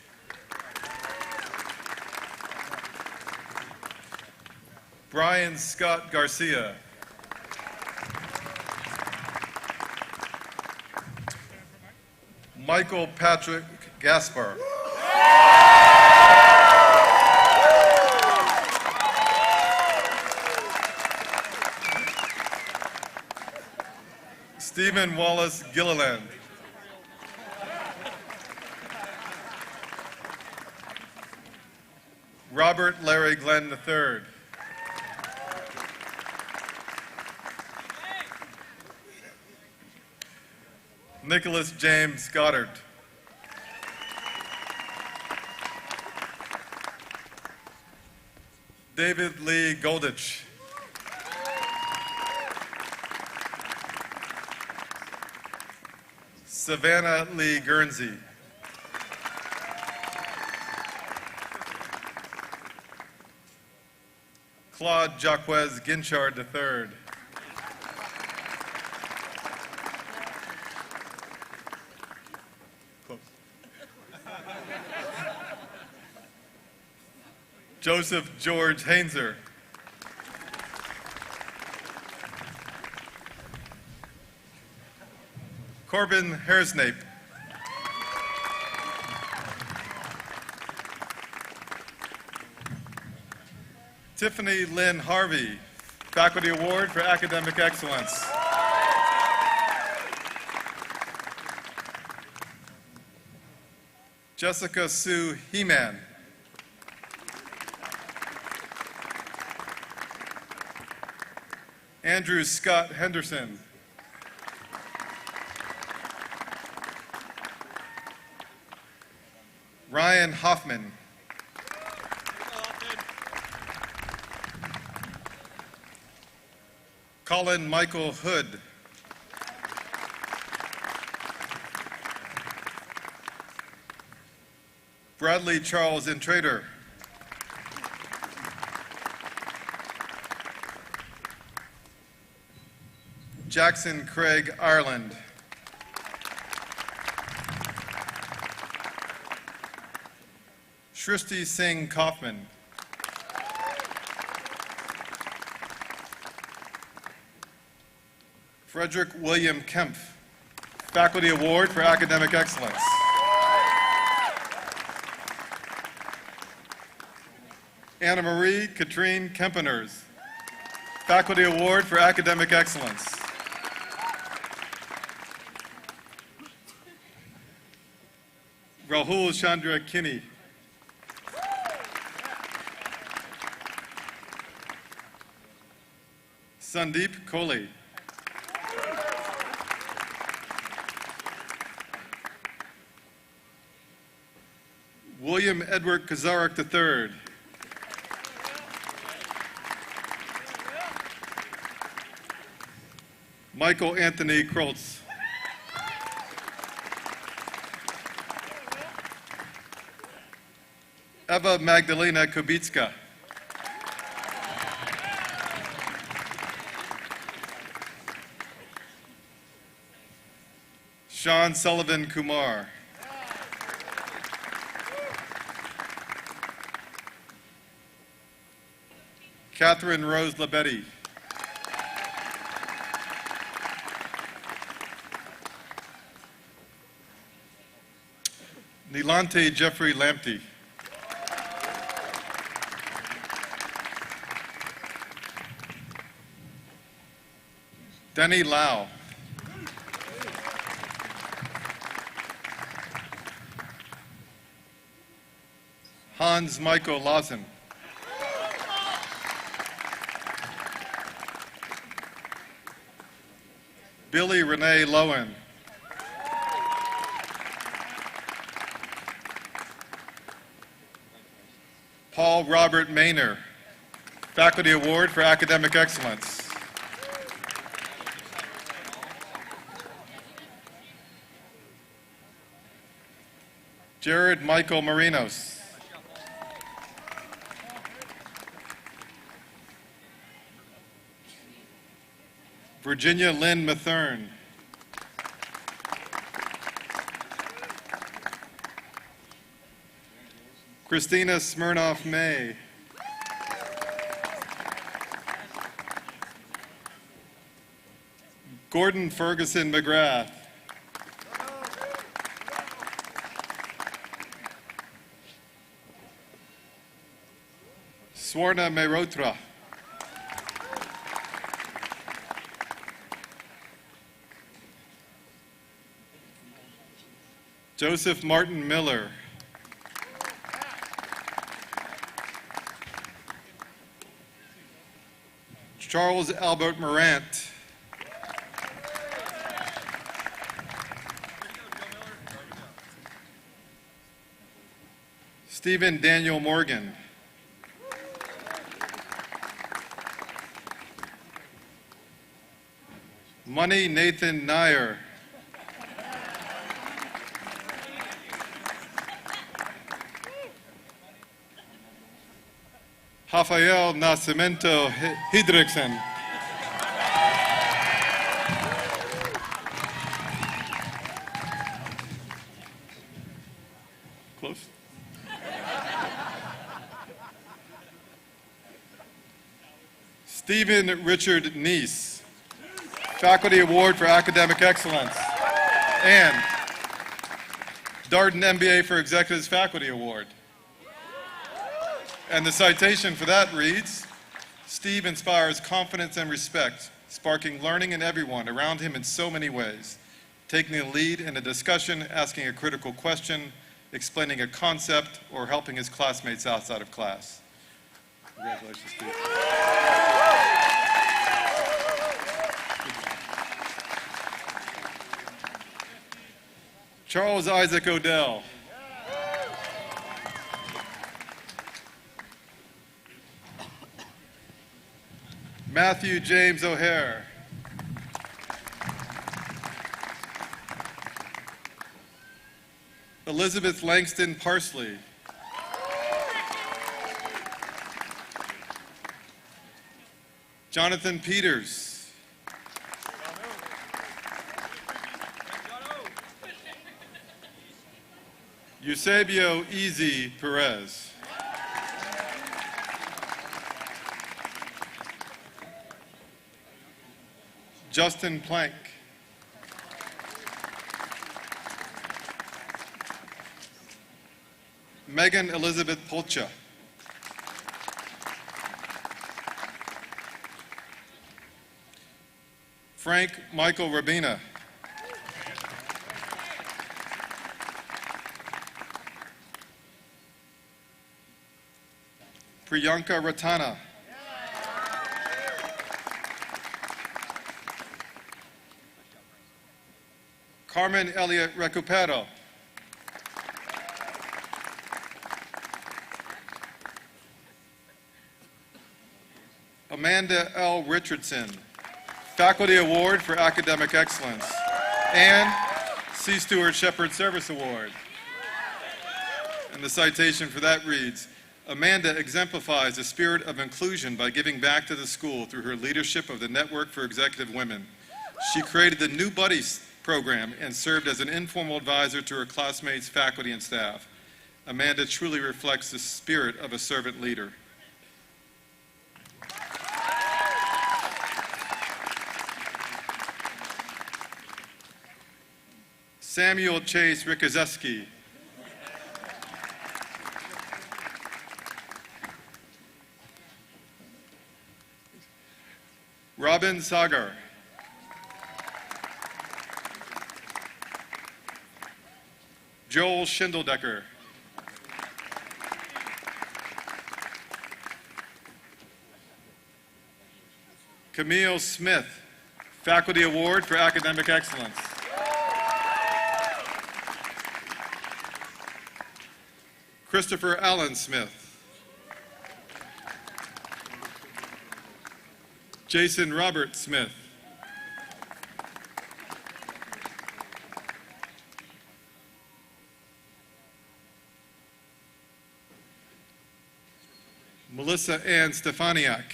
Brian Scott Garcia. Michael Patrick Gaspar. Stephen Wallace Gilliland. Robert Larry Glenn III. Nicolas James Goddard. David Lee Goldich. Savannah Lee Guernsey. Claude Jacques Guinchard III. Joseph George Hainzer. Corbin Haresnape. Tiffany Lynn Harvey, Faculty Award for Academic Excellence. Jessica Sue Heeman. Andrew Scott Henderson. Ryan Hoffman. Colin Michael Hood. Bradley Charles Intrader. Jackson Craig Ireland. Shristi Singh Kaufman. Frederick William Kempf, Faculty Award for Academic Excellence. Anna Marie Katrine Kempeners, Faculty Award for Academic Excellence. Rahul Chandra Kinney. Sandeep Kohli. William Edward Kazarik III. Michael Anthony Kroltz. Eva Magdalena Kubitska. Sean Sullivan Kumar. Catherine Rose Labetti. Nilante Jeffrey Lamptey. Denny Lau. Hans Michael Lawson. Billy Renee Lowen. Paul Robert Maynor, Faculty Award for Academic Excellence. Jared Michael Marinos. Virginia Lynn Mathern. Christina Smirnoff May. Gordon Ferguson McGrath. Swarna Mehrotra. Joseph Martin Miller. Charles Albert Morant. Stephen Daniel Morgan. Money Nathan Nair. Rafael Nascimento Hidriksen. Close. Stephen Richard Neese, Faculty Award for Academic Excellence, and Darden MBA for Executives Faculty Award. And the citation for that reads, Steve inspires confidence and respect, sparking learning in everyone around him in so many ways, taking the lead in a discussion, asking a critical question, explaining a concept, or helping his classmates outside of class. Congratulations, Steve. Charles Isaac Odell. Matthew James O'Hare. Elizabeth Langston Parsley. Jonathan Peters. Eusebio Easy Perez. Justin Plank. Megan Elizabeth Polcha. Frank Michael Rabina. Priyanka Ratana. Carmen Elliott Recupero. Amanda L. Richardson, Faculty Award for Academic Excellence, and C. Stuart Shepard Service Award. And the citation for that reads, Amanda exemplifies the spirit of inclusion by giving back to the school through her leadership of the Network for Executive Women. She created the New Buddies program and served as an informal advisor to her classmates, faculty, and staff. Amanda truly reflects the spirit of a servant leader. Samuel Chase Rikazeski. Robin Sagar. Joel Schindeldecker. Camille Smith, Faculty Award for Academic Excellence. Christopher Allen Smith. Jason Robert Smith. Melissa Ann Stefaniak.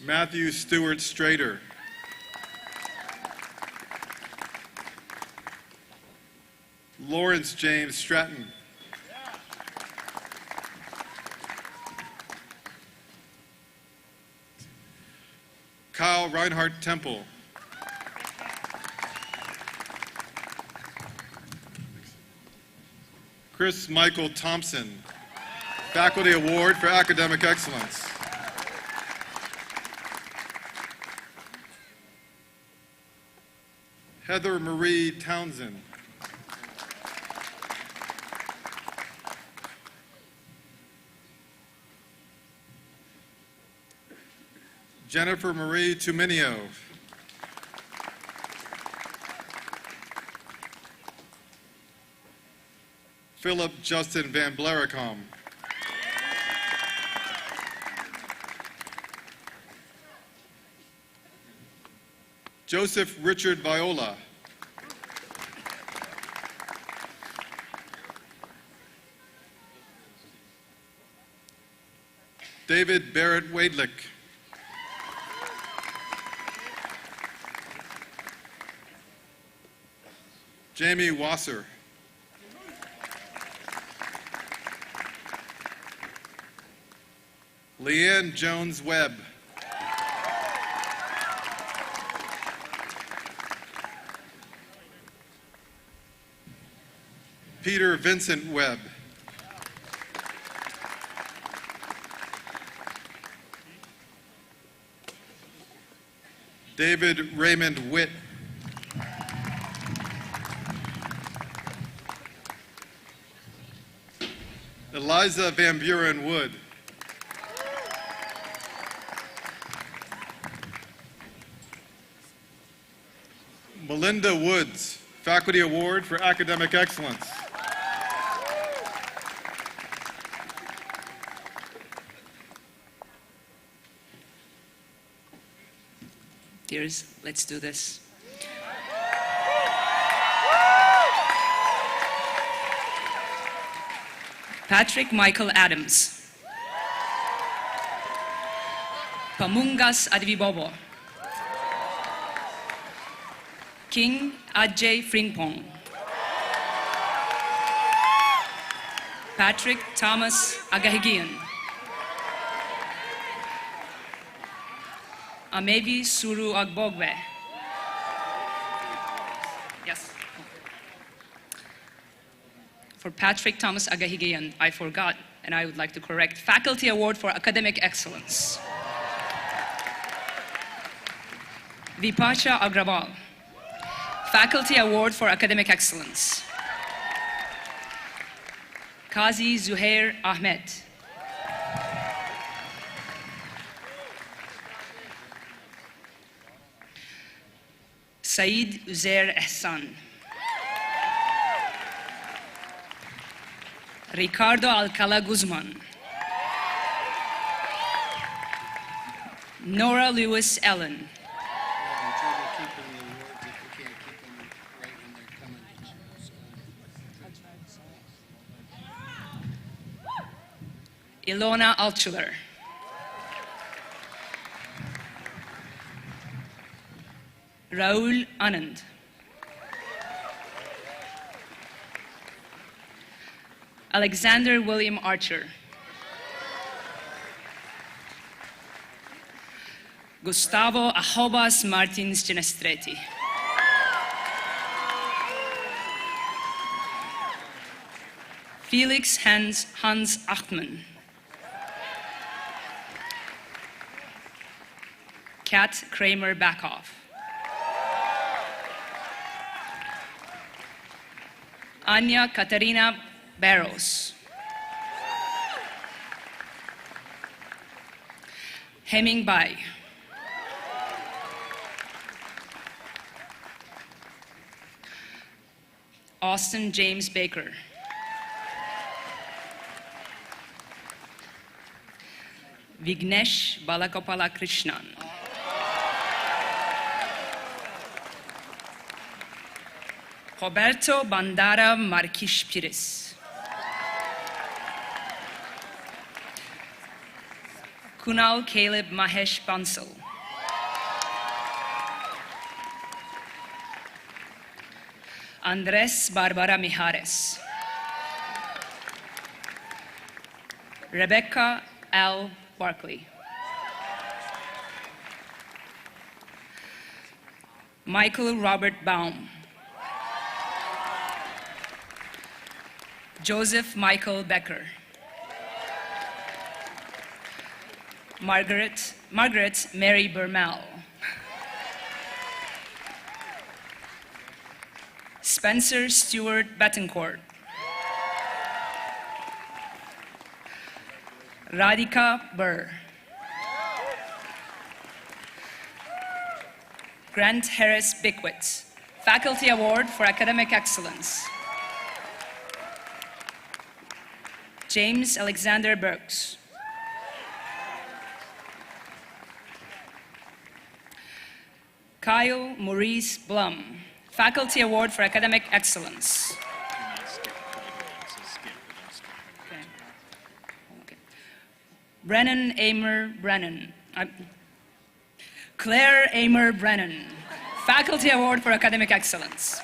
Matthew Stewart Strader. Lawrence James Stratton. Kyle Reinhardt Temple. Chris Michael Thompson, Faculty Award for Academic Excellence. Heather Marie Townsend. Jennifer Marie Tuminio. Philip Justin Van Blaricom. Joseph Richard Viola. David Barrett Wadlick. Jamie Wasser. Leanne Jones Webb. Peter Vincent Webb. David Raymond Witt. Eliza Van Buren Wood. Melinda Woods, Faculty Award for Academic Excellence. Dears, let's do this. Patrick Michael Adams. Pamungas Advibobo. King Ajay Fringpong. Patrick Thomas Agahigian. Amevi Suru Agbogbe. Yes. For Patrick Thomas Agahigian, I forgot, and I would like to correct. Faculty Award for Academic Excellence. Vipacha Agrawal. Faculty Award for Academic Excellence. Qazi Zuhair Ahmed. Saeed Uzair Ehsan. Ricardo Alcala Guzman. Nora Lewis Ellen. Ilona Altschuler. Raul Anand. Alexander William Archer. Gustavo Ajobas Martins Genestreti. Felix Hans Achtman. Kat Kramer Backhoff. Anya Katarina Barros. Heming Bai. Austin James Baker. Vignesh Balakopala Krishnan. Roberto Bandara Marquish Pires. Kunal Caleb Mahesh Bansal. Andres Barbara Mijares. Rebecca L. Barkley. Michael Robert Baum. Joseph Michael Becker. Margaret Mary Bermel. Spencer Stuart Betancourt. Radhika Burr. Grant Harris Bickwit, Faculty Award for Academic Excellence. James Alexander Burks. Kyle Maurice Blum, Faculty Award for Academic Excellence. Okay. Brennan Amer Brennan. Claire Amer Brennan, Faculty Award for Academic Excellence.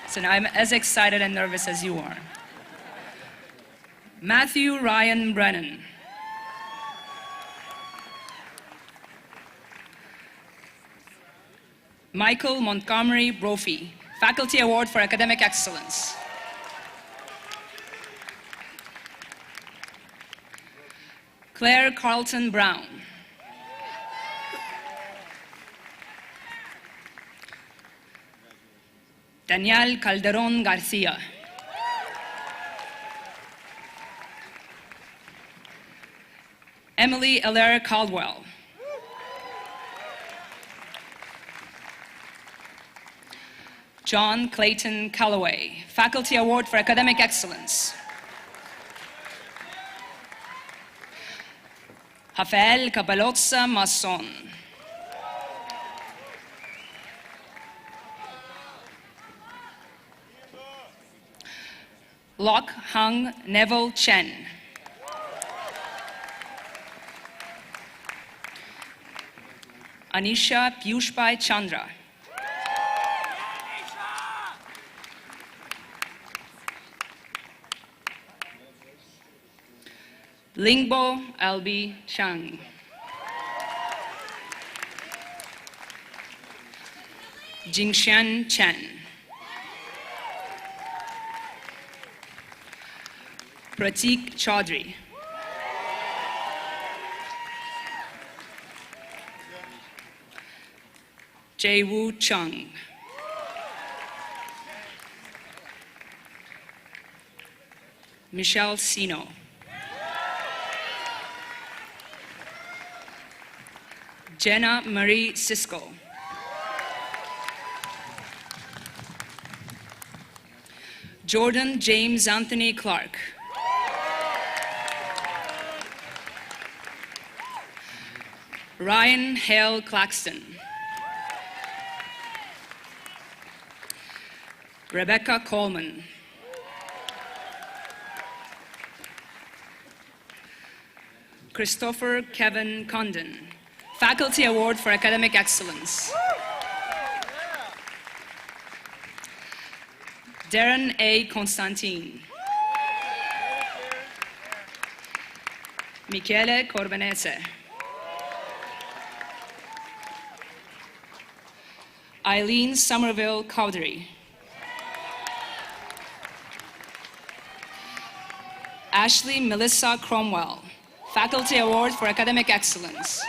So now I'm as excited and nervous as you are. Matthew Ryan Brennan. Michael Montgomery Brophy, Faculty Award for Academic Excellence. Claire Carlton Brown. Daniel Calderon Garcia. Emily Allaire Caldwell. John Clayton Calloway, Faculty Award for Academic Excellence. Rafael Cabalozza Masson. Lok Hung Neville Chen. Anisha Piyushbai Chandra. Lingbo Albi Chang. Jingshan Chen. Pratik Chaudhry. Jae-woo Chung. Michelle Sino. Jenna Marie Sisko. Jordan James Anthony Clark. Ryan Hale Claxton. Rebecca Coleman. Christopher Kevin Condon, Faculty Award for Academic Excellence. Darren A. Constantine. Michele Corbenese. Eileen Somerville Cowdery. Ashley Melissa Cromwell, Faculty Award for Academic Excellence.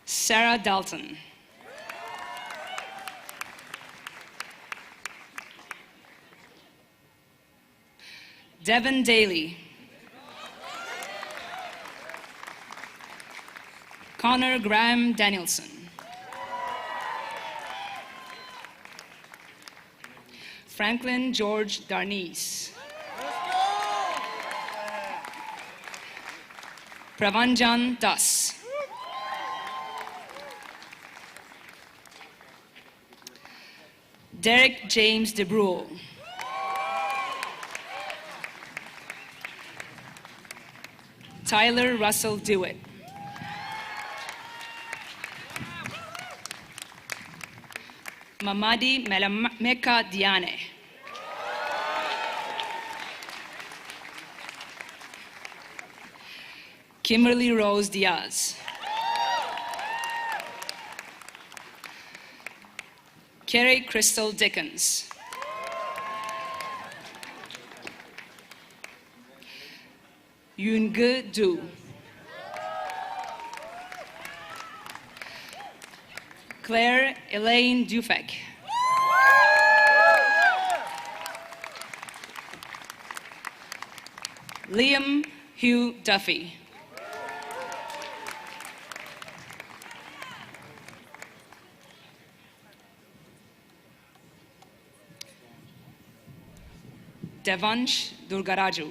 Sarah Dalton. Devin Daly. Connor Graham Danielson. Franklin George Darnice. Pravanjan Das. Derek James DeBrule. Tyler Russell Dewitt. Mamadi Melameka Diane. Kimberly Rose Diaz. Kerry Crystal Dickens. Yoonge Du. Claire Elaine Dufek. Liam Hugh Duffy. Devansh Durgaraju.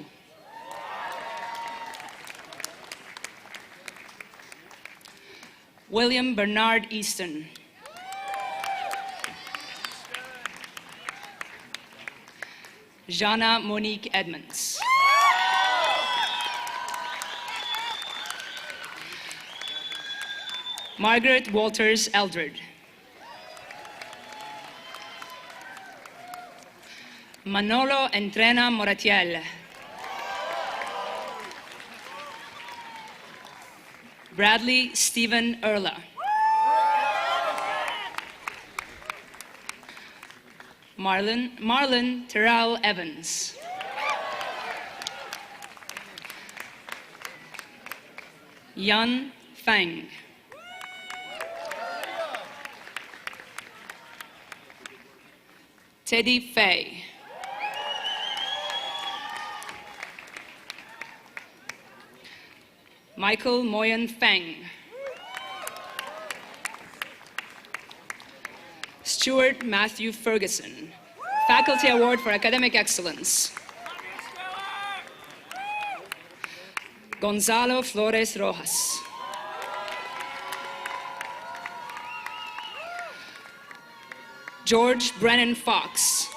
William Bernard Easton. Jana Monique Edmonds. Margaret Walters Eldred. Manolo Entrena Moratiel. Bradley Stephen Erla. Marlon Terrell Evans. Yan Fang. Teddy Fay. Michael Moyen Feng. Stuart Matthew Ferguson, Faculty Award for Academic Excellence. Gonzalo Flores Rojas. George Brennan Fox.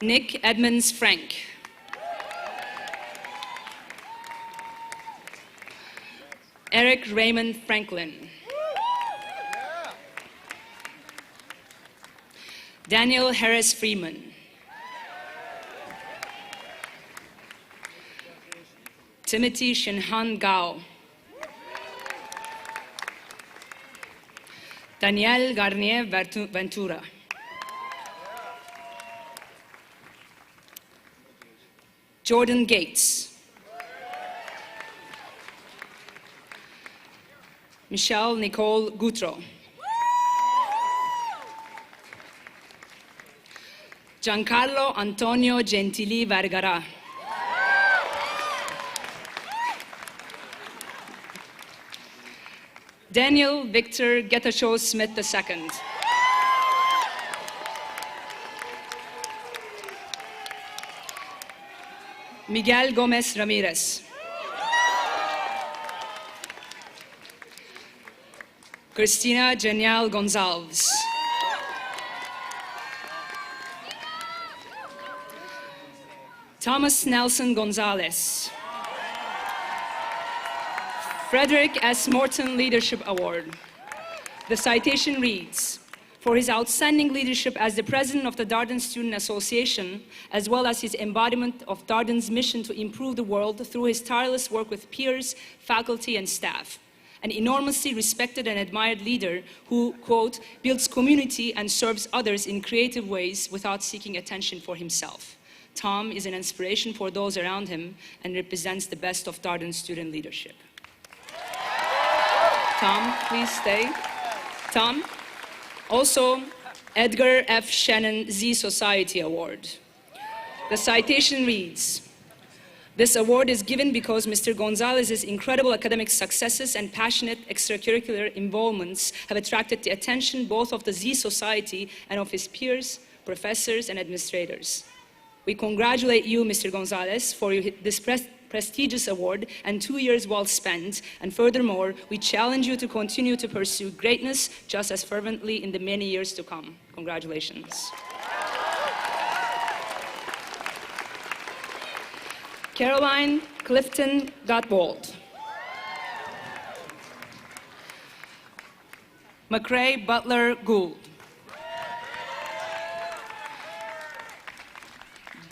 Nick Edmonds Frank. Eric Raymond Franklin. Daniel Harris Freeman. Timothy Shinhan Gao. Daniel Garnier Ventura. Jordan Gates. Michelle Nicole Goutreau. Giancarlo Antonio Gentili Vergara. Daniel Victor Getachew Smith II. Miguel Gomez Ramirez. Cristina Genial Gonzalez. Thomas Nelson Gonzalez. Frederick S. Morton Leadership Award. The citation reads, for his outstanding leadership as the president of the Darden Student Association, as well as his embodiment of Darden's mission to improve the world through his tireless work with peers, faculty, and staff. An enormously respected and admired leader who, quote, builds community and serves others in creative ways without seeking attention for himself. Tom is an inspiration for those around him and represents the best of Darden student leadership. Tom, please stay. Tom. Also, Edgar F. Shannon Z Society Award. The citation reads, This award is given because Mr. Gonzalez's incredible academic successes and passionate extracurricular involvements have attracted the attention both of the Z Society and of his peers, professors, and administrators. We congratulate you, Mr. Gonzalez, for this prestigious award and 2 years well spent, and furthermore, we challenge you to continue to pursue greatness just as fervently in the many years to come. Congratulations. Caroline Clifton Gottwald. McCrae Butler Gould.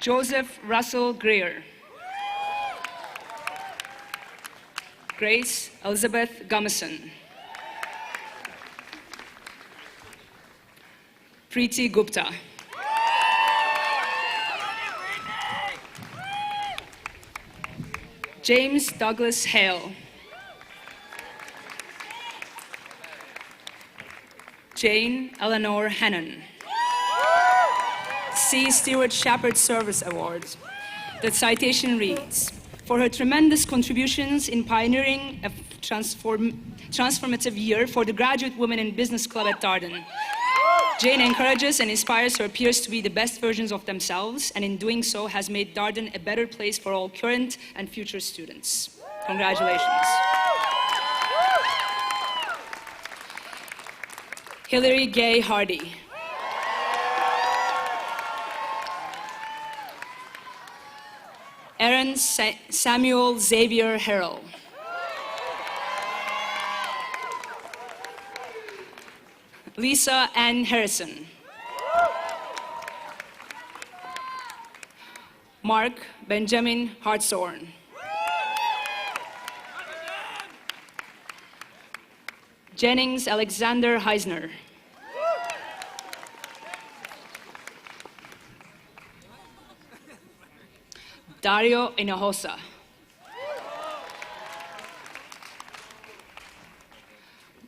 Joseph Russell Greer. Grace Elizabeth Gumison. Preeti Gupta. James Douglas Hale. Jane Eleanor Hannon. C. Stuart Shepard Service Award. The citation reads, for her tremendous contributions in pioneering a transformative year for the Graduate Women in Business Club at Darden. Jane encourages and inspires her peers to be the best versions of themselves, and in doing so has made Darden a better place for all current and future students. Congratulations. Hillary Gay Hardy. Aaron Samuel Xavier Harrell. Lisa Ann Harrison. Mark Benjamin Hartshorn. Jennings Alexander Heisner. Dario Hinojosa.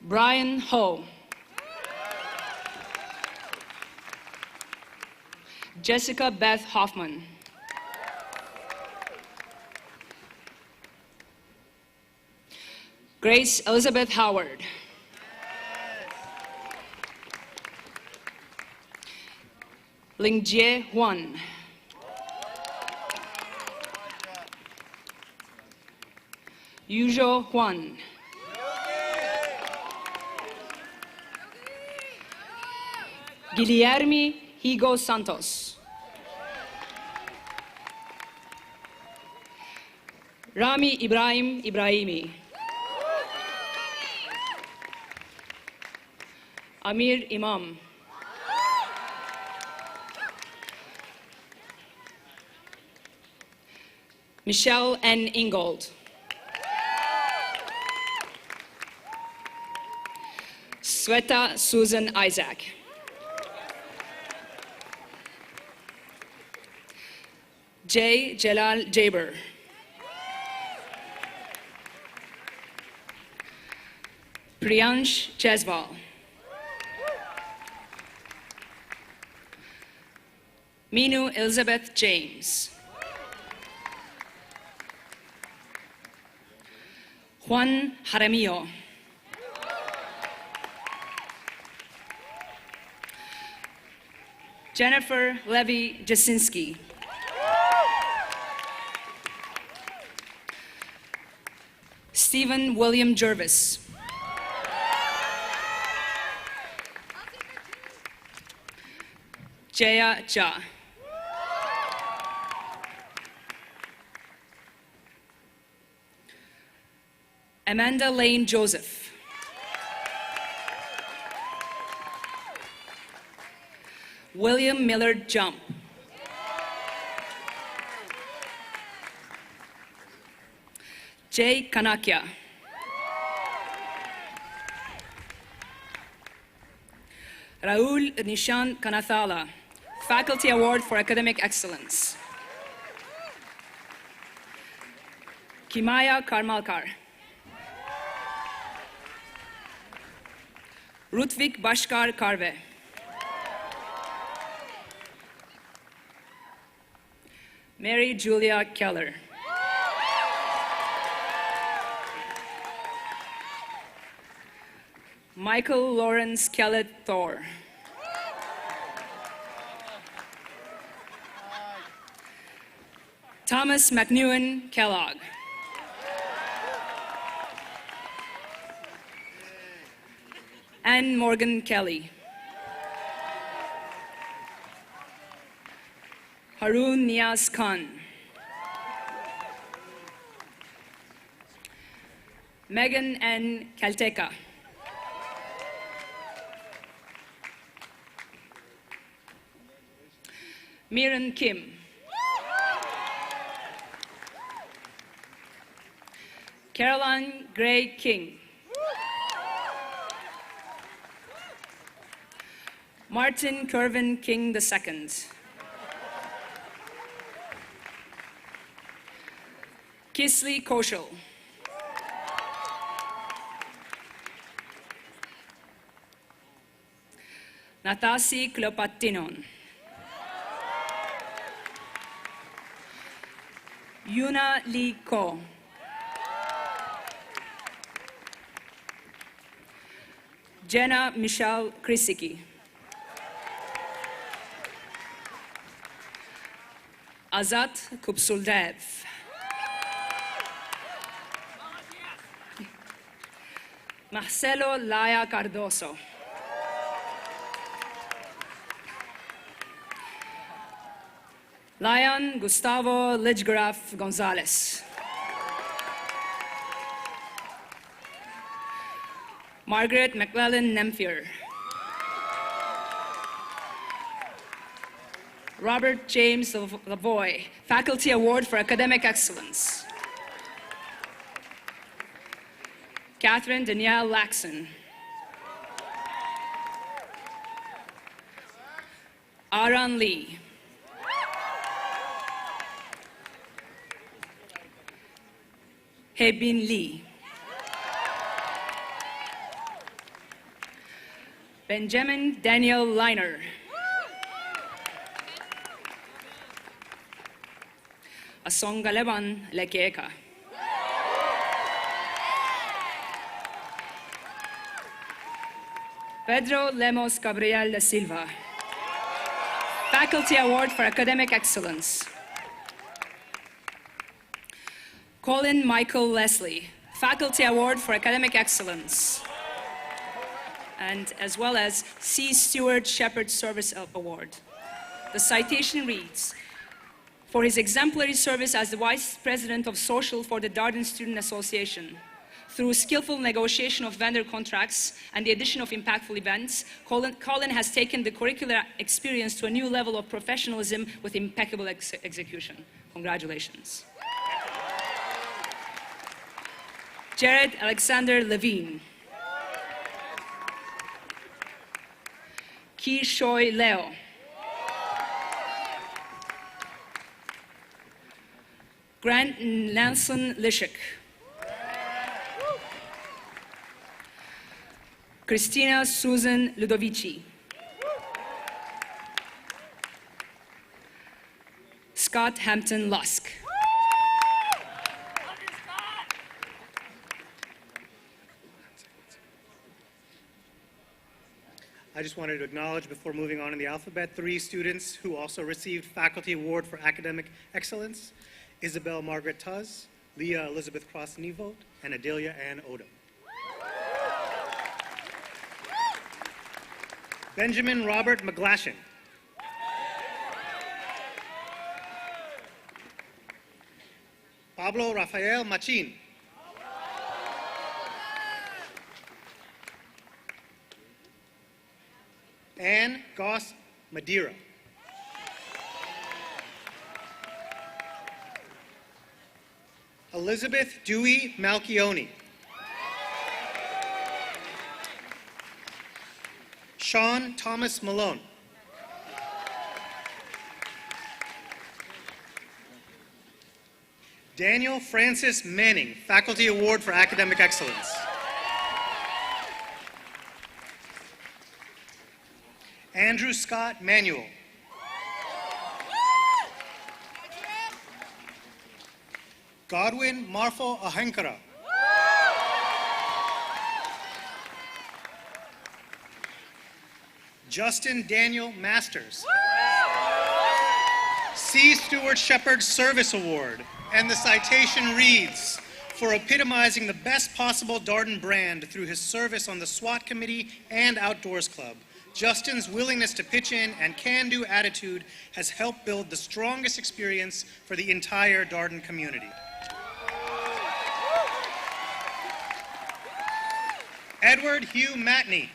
Brian Ho. Jessica Beth Hoffman. Grace Elizabeth Howard. Lingjie Huan. Yujo Huan. Guilherme Higo Santos. Rami Ibrahim Ibrahimi. Amir Imam. Michelle N. Ingold. Sweta Susan Isaac. J. Jalal Jaber. Priyansh Jaiswal. Minu Elizabeth James. Juan Jaramillo. Jennifer Levy Jasinski. Stephen William Jervis. Jaya Jha. Amanda Lane Joseph. William Millard Jump. Jay Kanakya. Raul Nishan Kanathala, Faculty Award for Academic Excellence. Kimaya Karmalkar. Rutvik Bashkar Karve. Mary Julia Keller. Michael Lawrence Kellett Thor. Thomas McNewen Kellogg. Ann Morgan Kelly. Harun Niaz Khan. Megan N. Kalteka. Miran Kim. Caroline Gray King. Martin Kervin King II. Kisley Koshal. Natasi Klopatinon. Yuna Lee Ko. Jenna Michelle Krisicki. Azat Kupsuldev. Marcelo Laya Cardoso. Lion Gustavo Lidgraf Gonzalez. Margaret McClellan Nemphier. Robert James Lavoie, Faculty Award for Academic Excellence. Catherine Danielle Laxon. Aaron Lee. Hebin Lee. Benjamin Daniel Liner. Asongaleban Lekeka. Pedro Lemos Gabriel da Silva. Faculty Award for Academic Excellence. Colin Michael Leslie, Faculty Award for Academic Excellence. And as well as C. Stuart Shepard Service Award. The citation reads, for his exemplary service as the Vice President of Social for the Darden Student Association, through skillful negotiation of vendor contracts and the addition of impactful events, Colin has taken the curricular experience to a new level of professionalism with impeccable execution. Congratulations. Jared Alexander Levine. Ki Shoy Leo. Grant Nansen Lishik. Christina Susan Ludovici. Scott Hampton Lusk. I just wanted to acknowledge, before moving on in the alphabet, 3 students who also received Faculty Award for Academic Excellence: Isabel Margaret Tuz, Leah Elizabeth Cross-Nevold, and Adelia Ann Odom. Benjamin Robert McGlashan. Pablo Rafael Machin. Anne Goss Madeira. Elizabeth Dewey Malchione. Sean Thomas Malone. Daniel Francis Manning, Faculty Award for Academic Excellence. Andrew Scott Manuel. Godwin Marfo Ahenkara. Justin Daniel Masters. C. Stuart Shepard Service Award. And the citation reads, for epitomizing the best possible Darden brand through his service on the SWAT Committee and Outdoors Club. Justin's willingness to pitch in and can-do attitude has helped build the strongest experience for the entire Darden community. Edward Hugh Matney.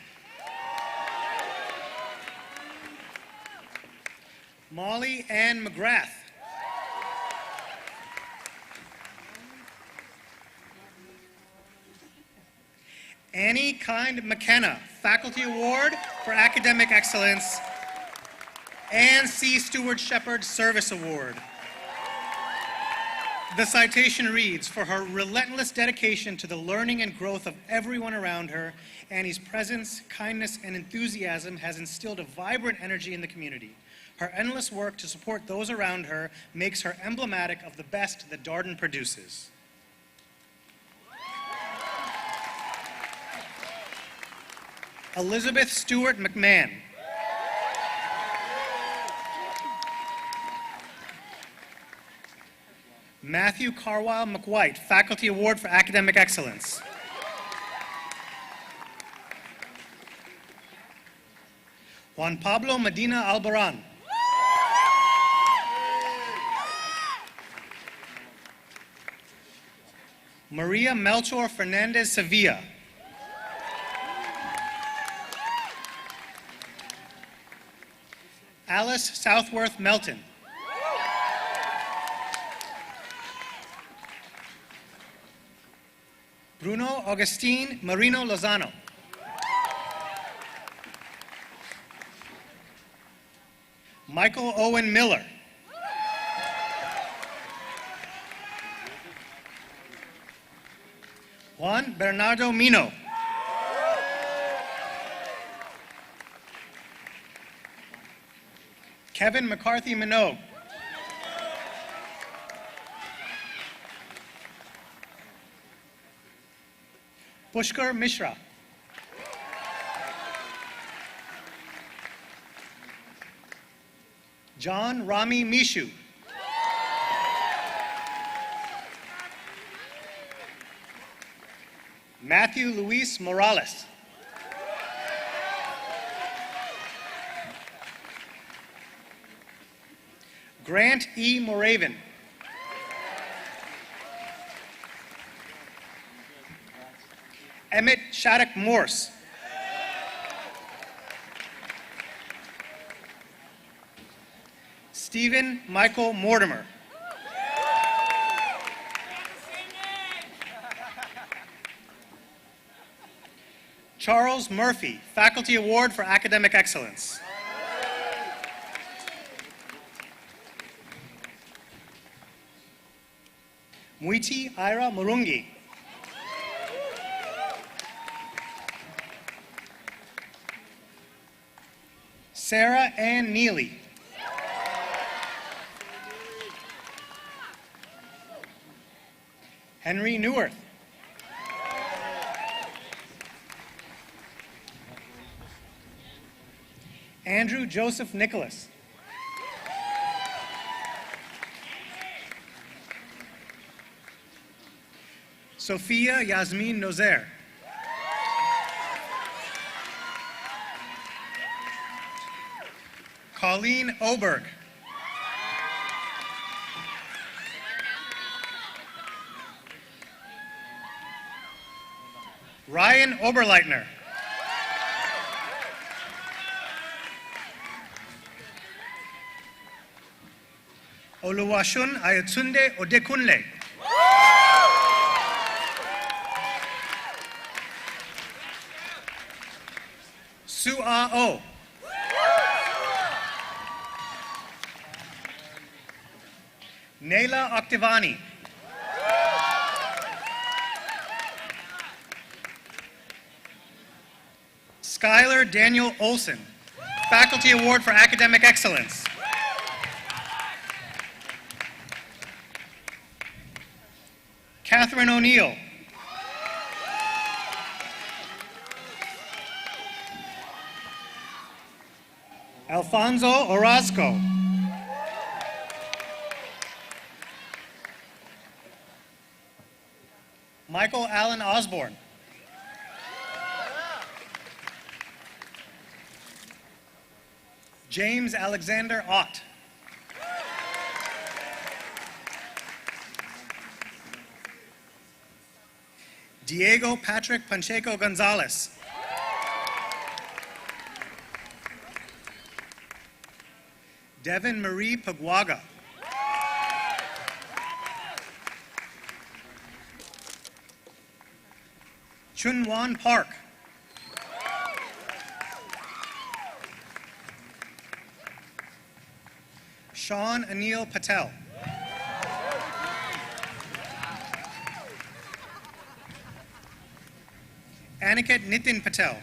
Molly Ann McGrath. Annie Kind McKenna, Faculty Award for Academic Excellence, and C. Stuart Shepard Service Award. The citation reads, for her relentless dedication to the learning and growth of everyone around her, Annie's presence, kindness, and enthusiasm has instilled a vibrant energy in the community. Her endless work to support those around her makes her emblematic of the best that Darden produces. Elizabeth Stewart McMahon. Matthew Carwile McWhite, Faculty Award for Academic Excellence. Juan Pablo Medina Albaran. Maria Melchor Fernandez Sevilla. Alice Southworth Melton. Bruno Augustine Marino Lozano. Michael Owen Miller. Juan Bernardo Mino. Kevin McCarthy Minogue. Pushkar Mishra. John Rami Mishu. Matthew Luis Morales. Grant E. Moraven. Emmett Shattuck Morse. Stephen Michael Mortimer. Charles Murphy, Faculty Award for Academic Excellence. Muiti Ira Murungi. Sarah Ann Neely. Henry Neuwirth. Andrew Joseph Nicolas. Sophia Yasmin Nozer. Colleen Oberg. Ryan Oberleitner. Oluwaseun Ayatunde Odekunle. Su-A O. Nayla Octavani. Skylar Daniel Olsen, Faculty Award for Academic Excellence. Catherine O'Neill. Alfonso Orozco. Michael Allen Osborne. James Alexander Ott. Diego Patrick Pacheco Gonzalez. Devin Marie Pagwaga. Chunwan Park. Sean Anil Patel. Aniket Nitin Patel.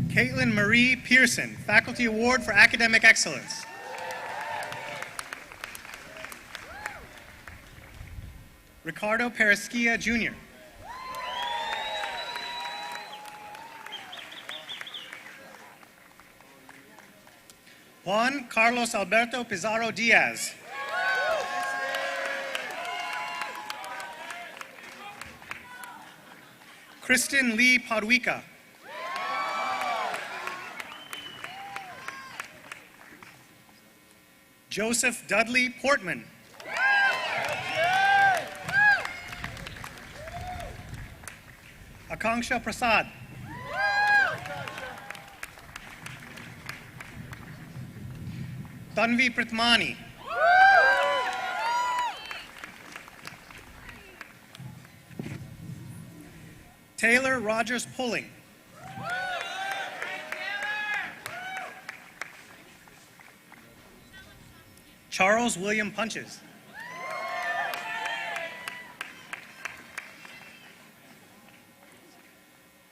Caitlin Marie Pearson, Faculty Award for Academic Excellence. Ricardo Peresquia, Jr. Juan Carlos Alberto Pizarro Diaz. Kristen Lee Podwika. Joseph Dudley Portman. Akanksha Prasad. Tanvi Pritmani. Taylor Rogers Pulling. Charles William Punches.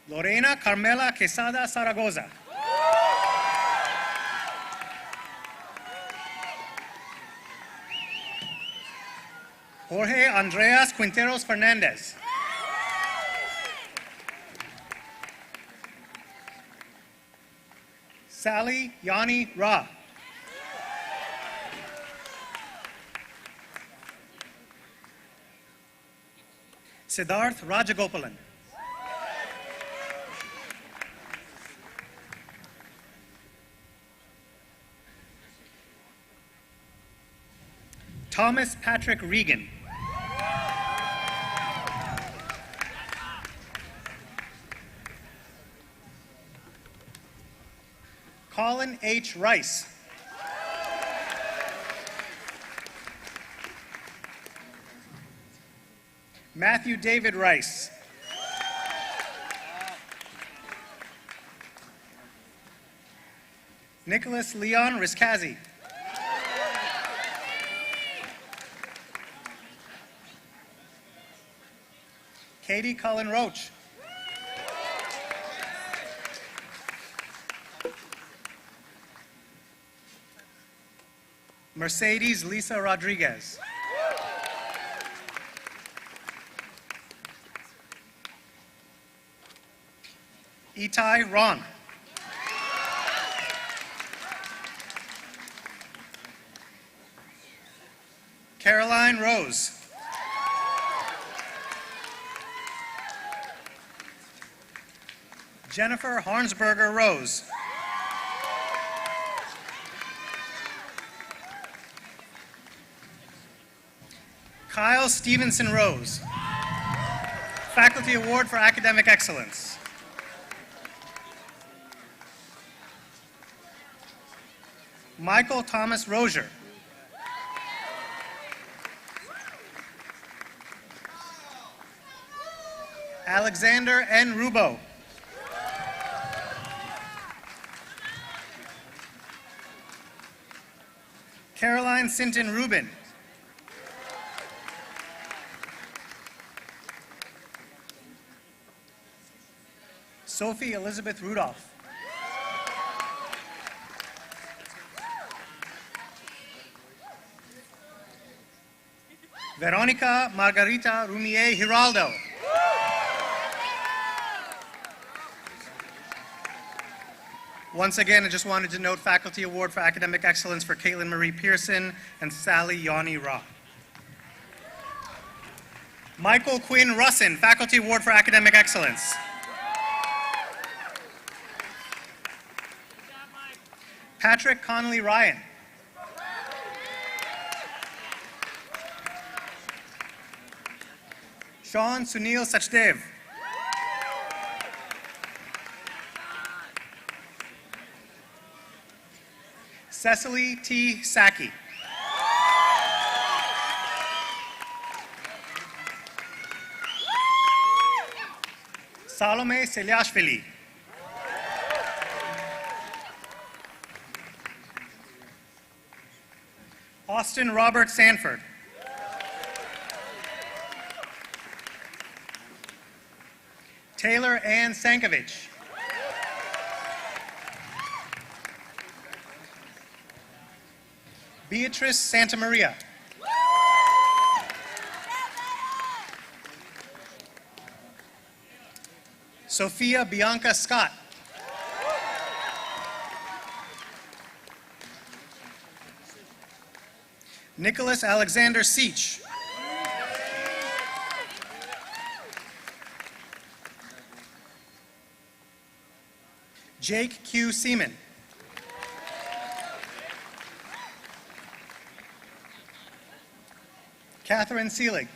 Lorena Carmela Quesada Zaragoza. Jorge Andreas Quinteros Fernandez. Sally Yani Ra. Siddharth Rajagopalan. Thomas Patrick Regan. Colin H. Rice. Matthew David Rice. Nicolas Leon Riskazi. Katie Cullen Roach. Mercedes Lisa Rodriguez. Itai Ron. Caroline Rose. Jennifer Harnsberger Rose. Kyle Stevenson Rose. Faculty Award for Academic Excellence. Michael Thomas Rozier. Alexander N. Rubo. Caroline Sinton Rubin. Sophie Elizabeth Rudolph. Veronica Margarita Rumier Giraldo. Once again, I just wanted to note Faculty Award for Academic Excellence for Caitlin Marie Pearson and Sally Yanni Ra. Michael Quinn Russin, Faculty Award for Academic Excellence. Patrick Connolly Ryan. Sean Sunil Sachdev. Cecily T. Saki. Salome Selyashvili. Austin Robert Sanford. Taylor Ann Sankovich. Beatrice Santa Maria. Sophia Bianca Scott. Nicolas Alexander Seach. Jake Q. Seaman. Catherine Seelig.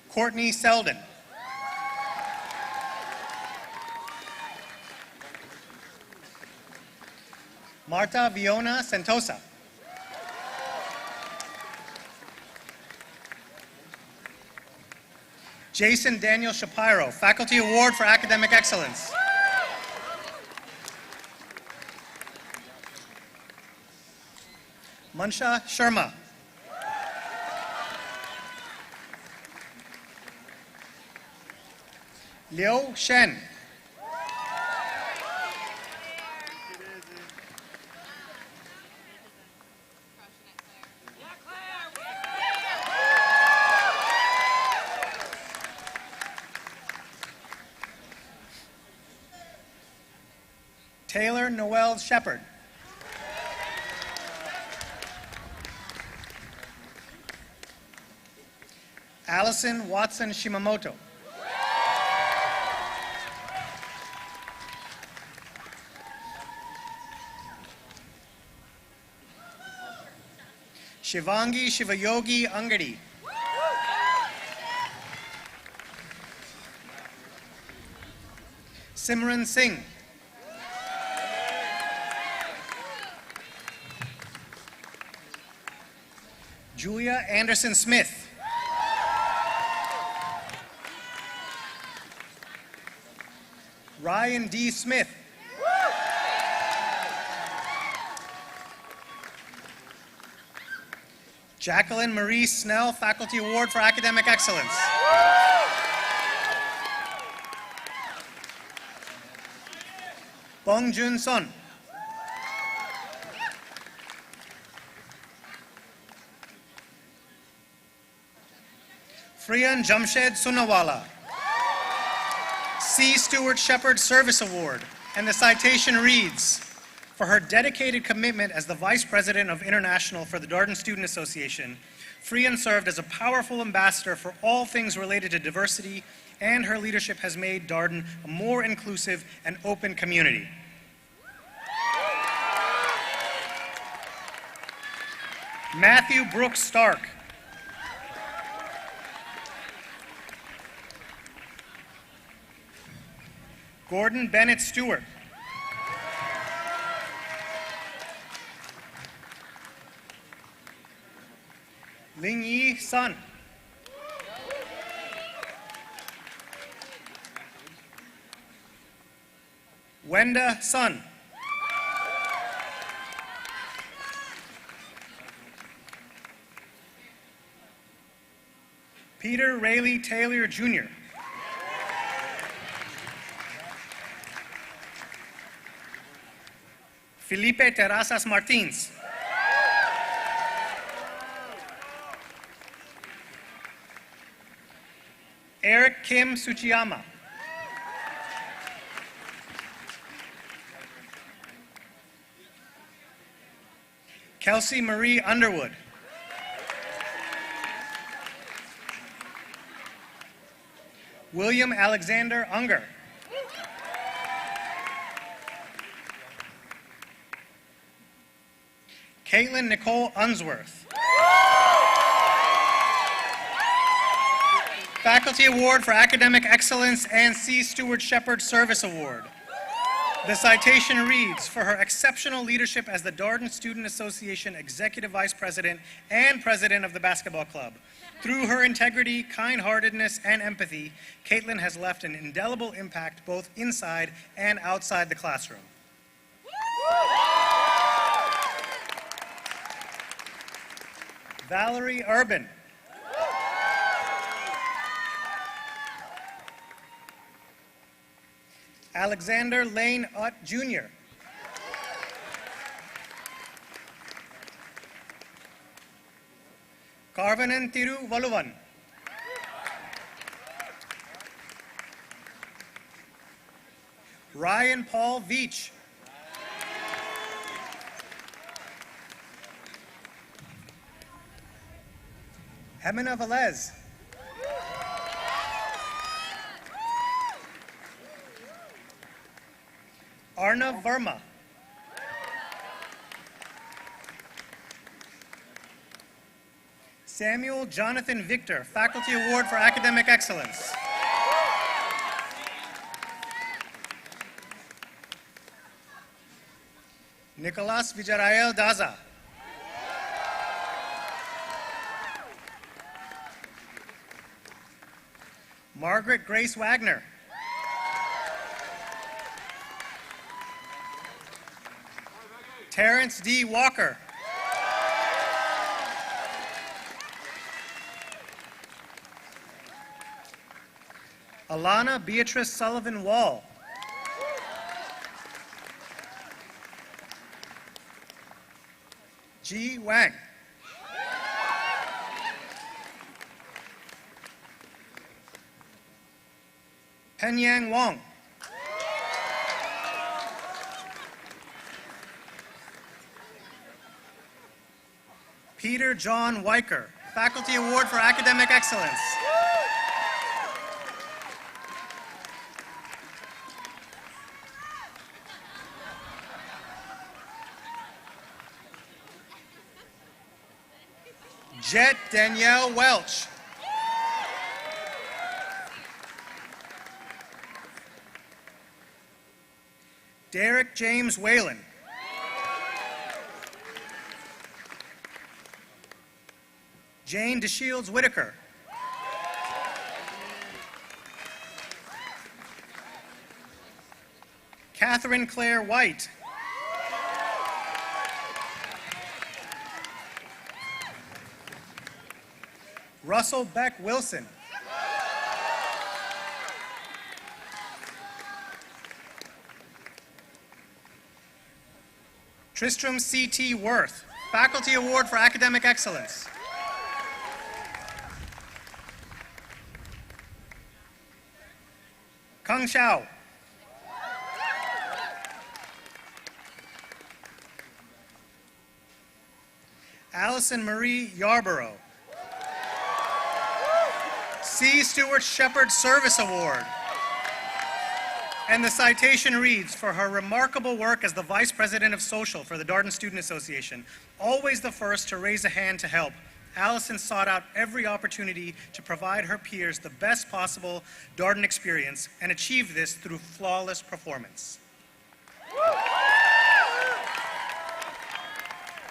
Courtney Selden. Marta Viona Sentosa. Jason Daniel Shapiro, Faculty Award for Academic Excellence. Mansha Sharma. Liu Shen. Taylor Noel Shepard. Allison Watson Shimamoto. Shivangi Shivayogi Angadi. Simran Singh. Julia Anderson Smith. Ryan D. Smith. Jacqueline Marie Snell, Faculty Award for Academic Excellence. Bong Jun Son. Friyan Jamshed Sunawala. C. Stuart Shepard Service Award, and the citation reads, for her dedicated commitment as the Vice President of International for the Darden Student Association, Friyan served as a powerful ambassador for all things related to diversity, and her leadership has made Darden a more inclusive and open community. Matthew Brooks Stark. Gordon Bennett Stewart. Ling Yi Sun. Wenda Sun. Peter Rayleigh Taylor Jr. Felipe Terrazas Martins. Eric Kim Tsuchiyama. Kelsey Marie Underwood. William Alexander Unger. Caitlin Nicole Unsworth. Faculty Award for Academic Excellence and C. Stuart Shepard Service Award. The citation reads, for her exceptional leadership as the Darden Student Association Executive Vice President and President of the basketball club. Through her integrity, kind-heartedness, and empathy, Caitlin has left an indelible impact both inside and outside the classroom. Valerie Urban. Alexander Lane Utt, Jr. Garvin Thiru Valuvan. Ryan Paul Veach. Hemina Velez. Arnav Verma. Samuel Jonathan Victor, Faculty Award for Academic Excellence. Nicolas Vijarael Daza. Margaret Grace Wagner. Terrence D. Walker. Ilana Beatrice Sullivan Wall. G. Wang. Penyang Wang. Peter John Weicker, Faculty Award for Academic Excellence. Jet Danielle Welch. Derek James Whalen. Jane DeShields Whitaker. Catherine Claire White. Russell Beck Wilson. Tristram C.T. Worth, Faculty Award for Academic Excellence. Kung Shao. Allison Marie Yarborough. C. Stuart Shepard Service Award. And the citation reads, for her remarkable work as the Vice President of Social for the Darden Student Association, always the first to raise a hand to help, Allison sought out every opportunity to provide her peers the best possible Darden experience and achieved this through flawless performance.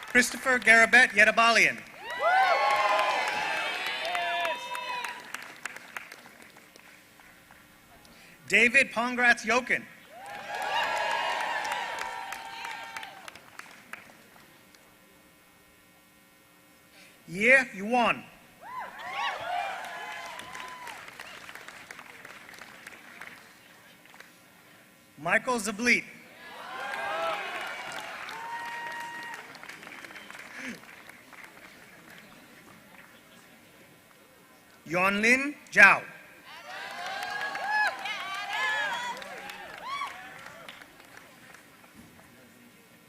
Christopher Garabet Yedabalian. David Pongratz Yokin. Ye Yuan. Michael Zablit. Yonlin Zhao.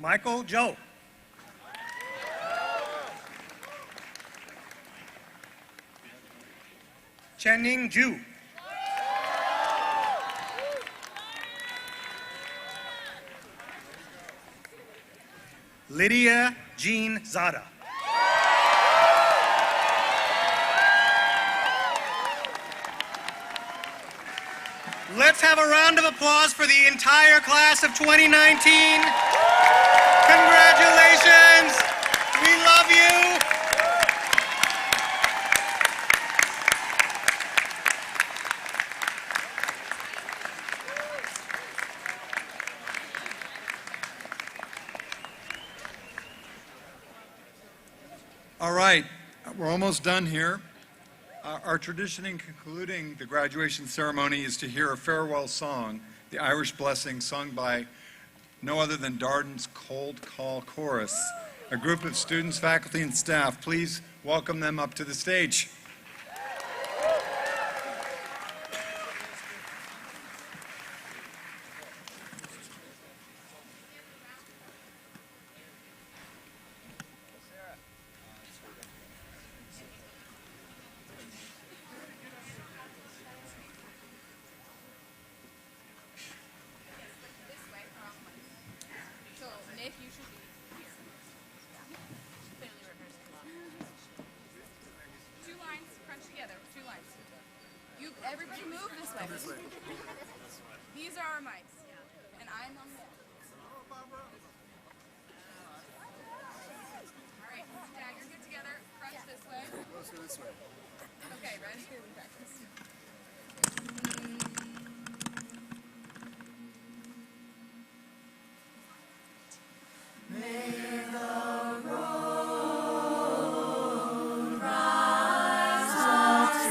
Michael Joe. Channing Ju. Lydia Jean Zada. Let's have a round of applause for the entire class of 2019. Congratulations. We love you. All right, we're almost done here. Our tradition in concluding the graduation ceremony is to hear a farewell song, the Irish Blessing, sung by no other than Darden's Cold Call Chorus. A group of students, faculty, and staff, please welcome them up to the stage. Everybody move this way. These are our mics, and I'm on the All right, stagger, get together, crunch this way. Let's go this way. Okay, ready? Practice. May the road rise up to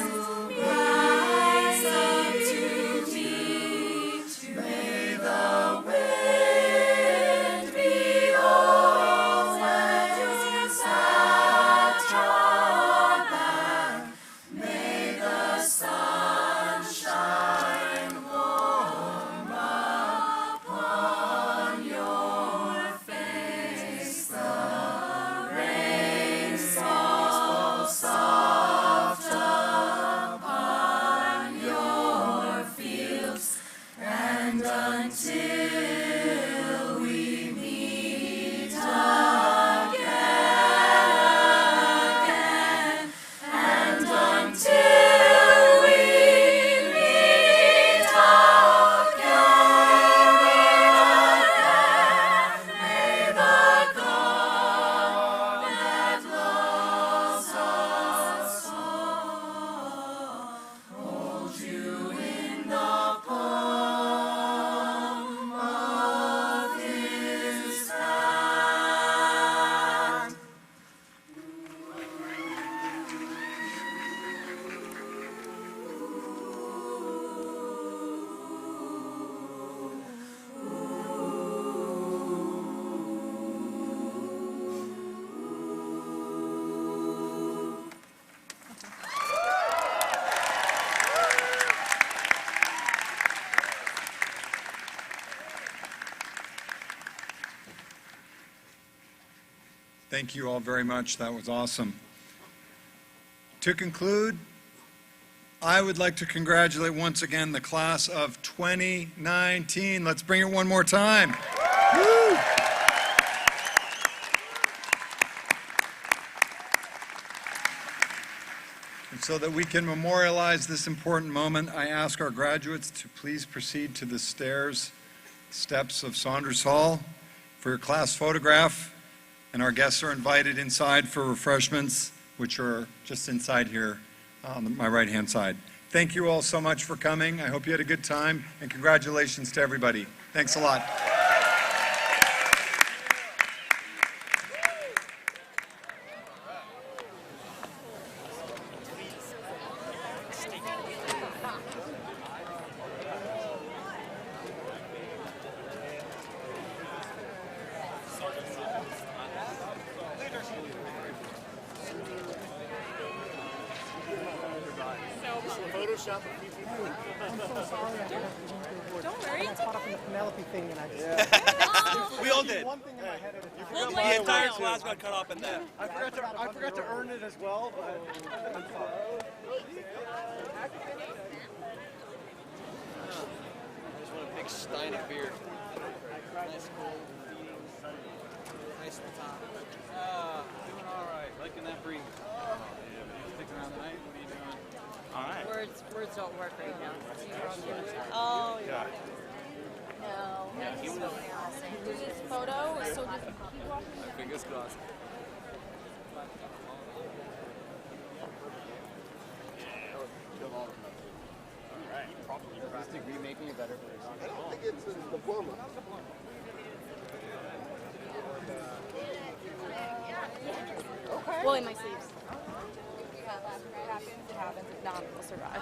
may the wind be old and your sad back. May the sun shine warm upon your face. The rain fall soft upon your fields. And until we meet again, and until we meet again, may the God that loves us all hold you in the palm of his hand. Thank you all very much. That was awesome. To conclude, I would like to congratulate once again the class of 2019. Let's bring it one more time. Woo! And so that we can memorialize this important moment, I ask our graduates to please proceed to the steps of Saunders Hall for your class photograph. And our guests are invited inside for refreshments, which are just inside here on my right-hand side. Thank you all so much for coming. I hope you had a good time, and congratulations to everybody. Thanks a lot. Photoshop a few people. I'm so sorry. Don't worry. I got caught up in the Penelope thing, and I We all did. one thing in my head at a time. We'll The entire class got caught up in that. I forgot to earn it as well, but I'm fine. I just want a big stein of beer. Nice cold, nice at the top. Doing all right. Liking that breeze. Sticking around tonight. What are you doing? All right. Words don't work right now. You're on the other side. Oh, Yeah. No. That's so embarrassing. This photo is so just keep walking. Fingers crossed. Is this degree making it better for yourself? I don't think it's a diploma. Well, in my sleeves. If it happens, it happens. If not, we'll survive.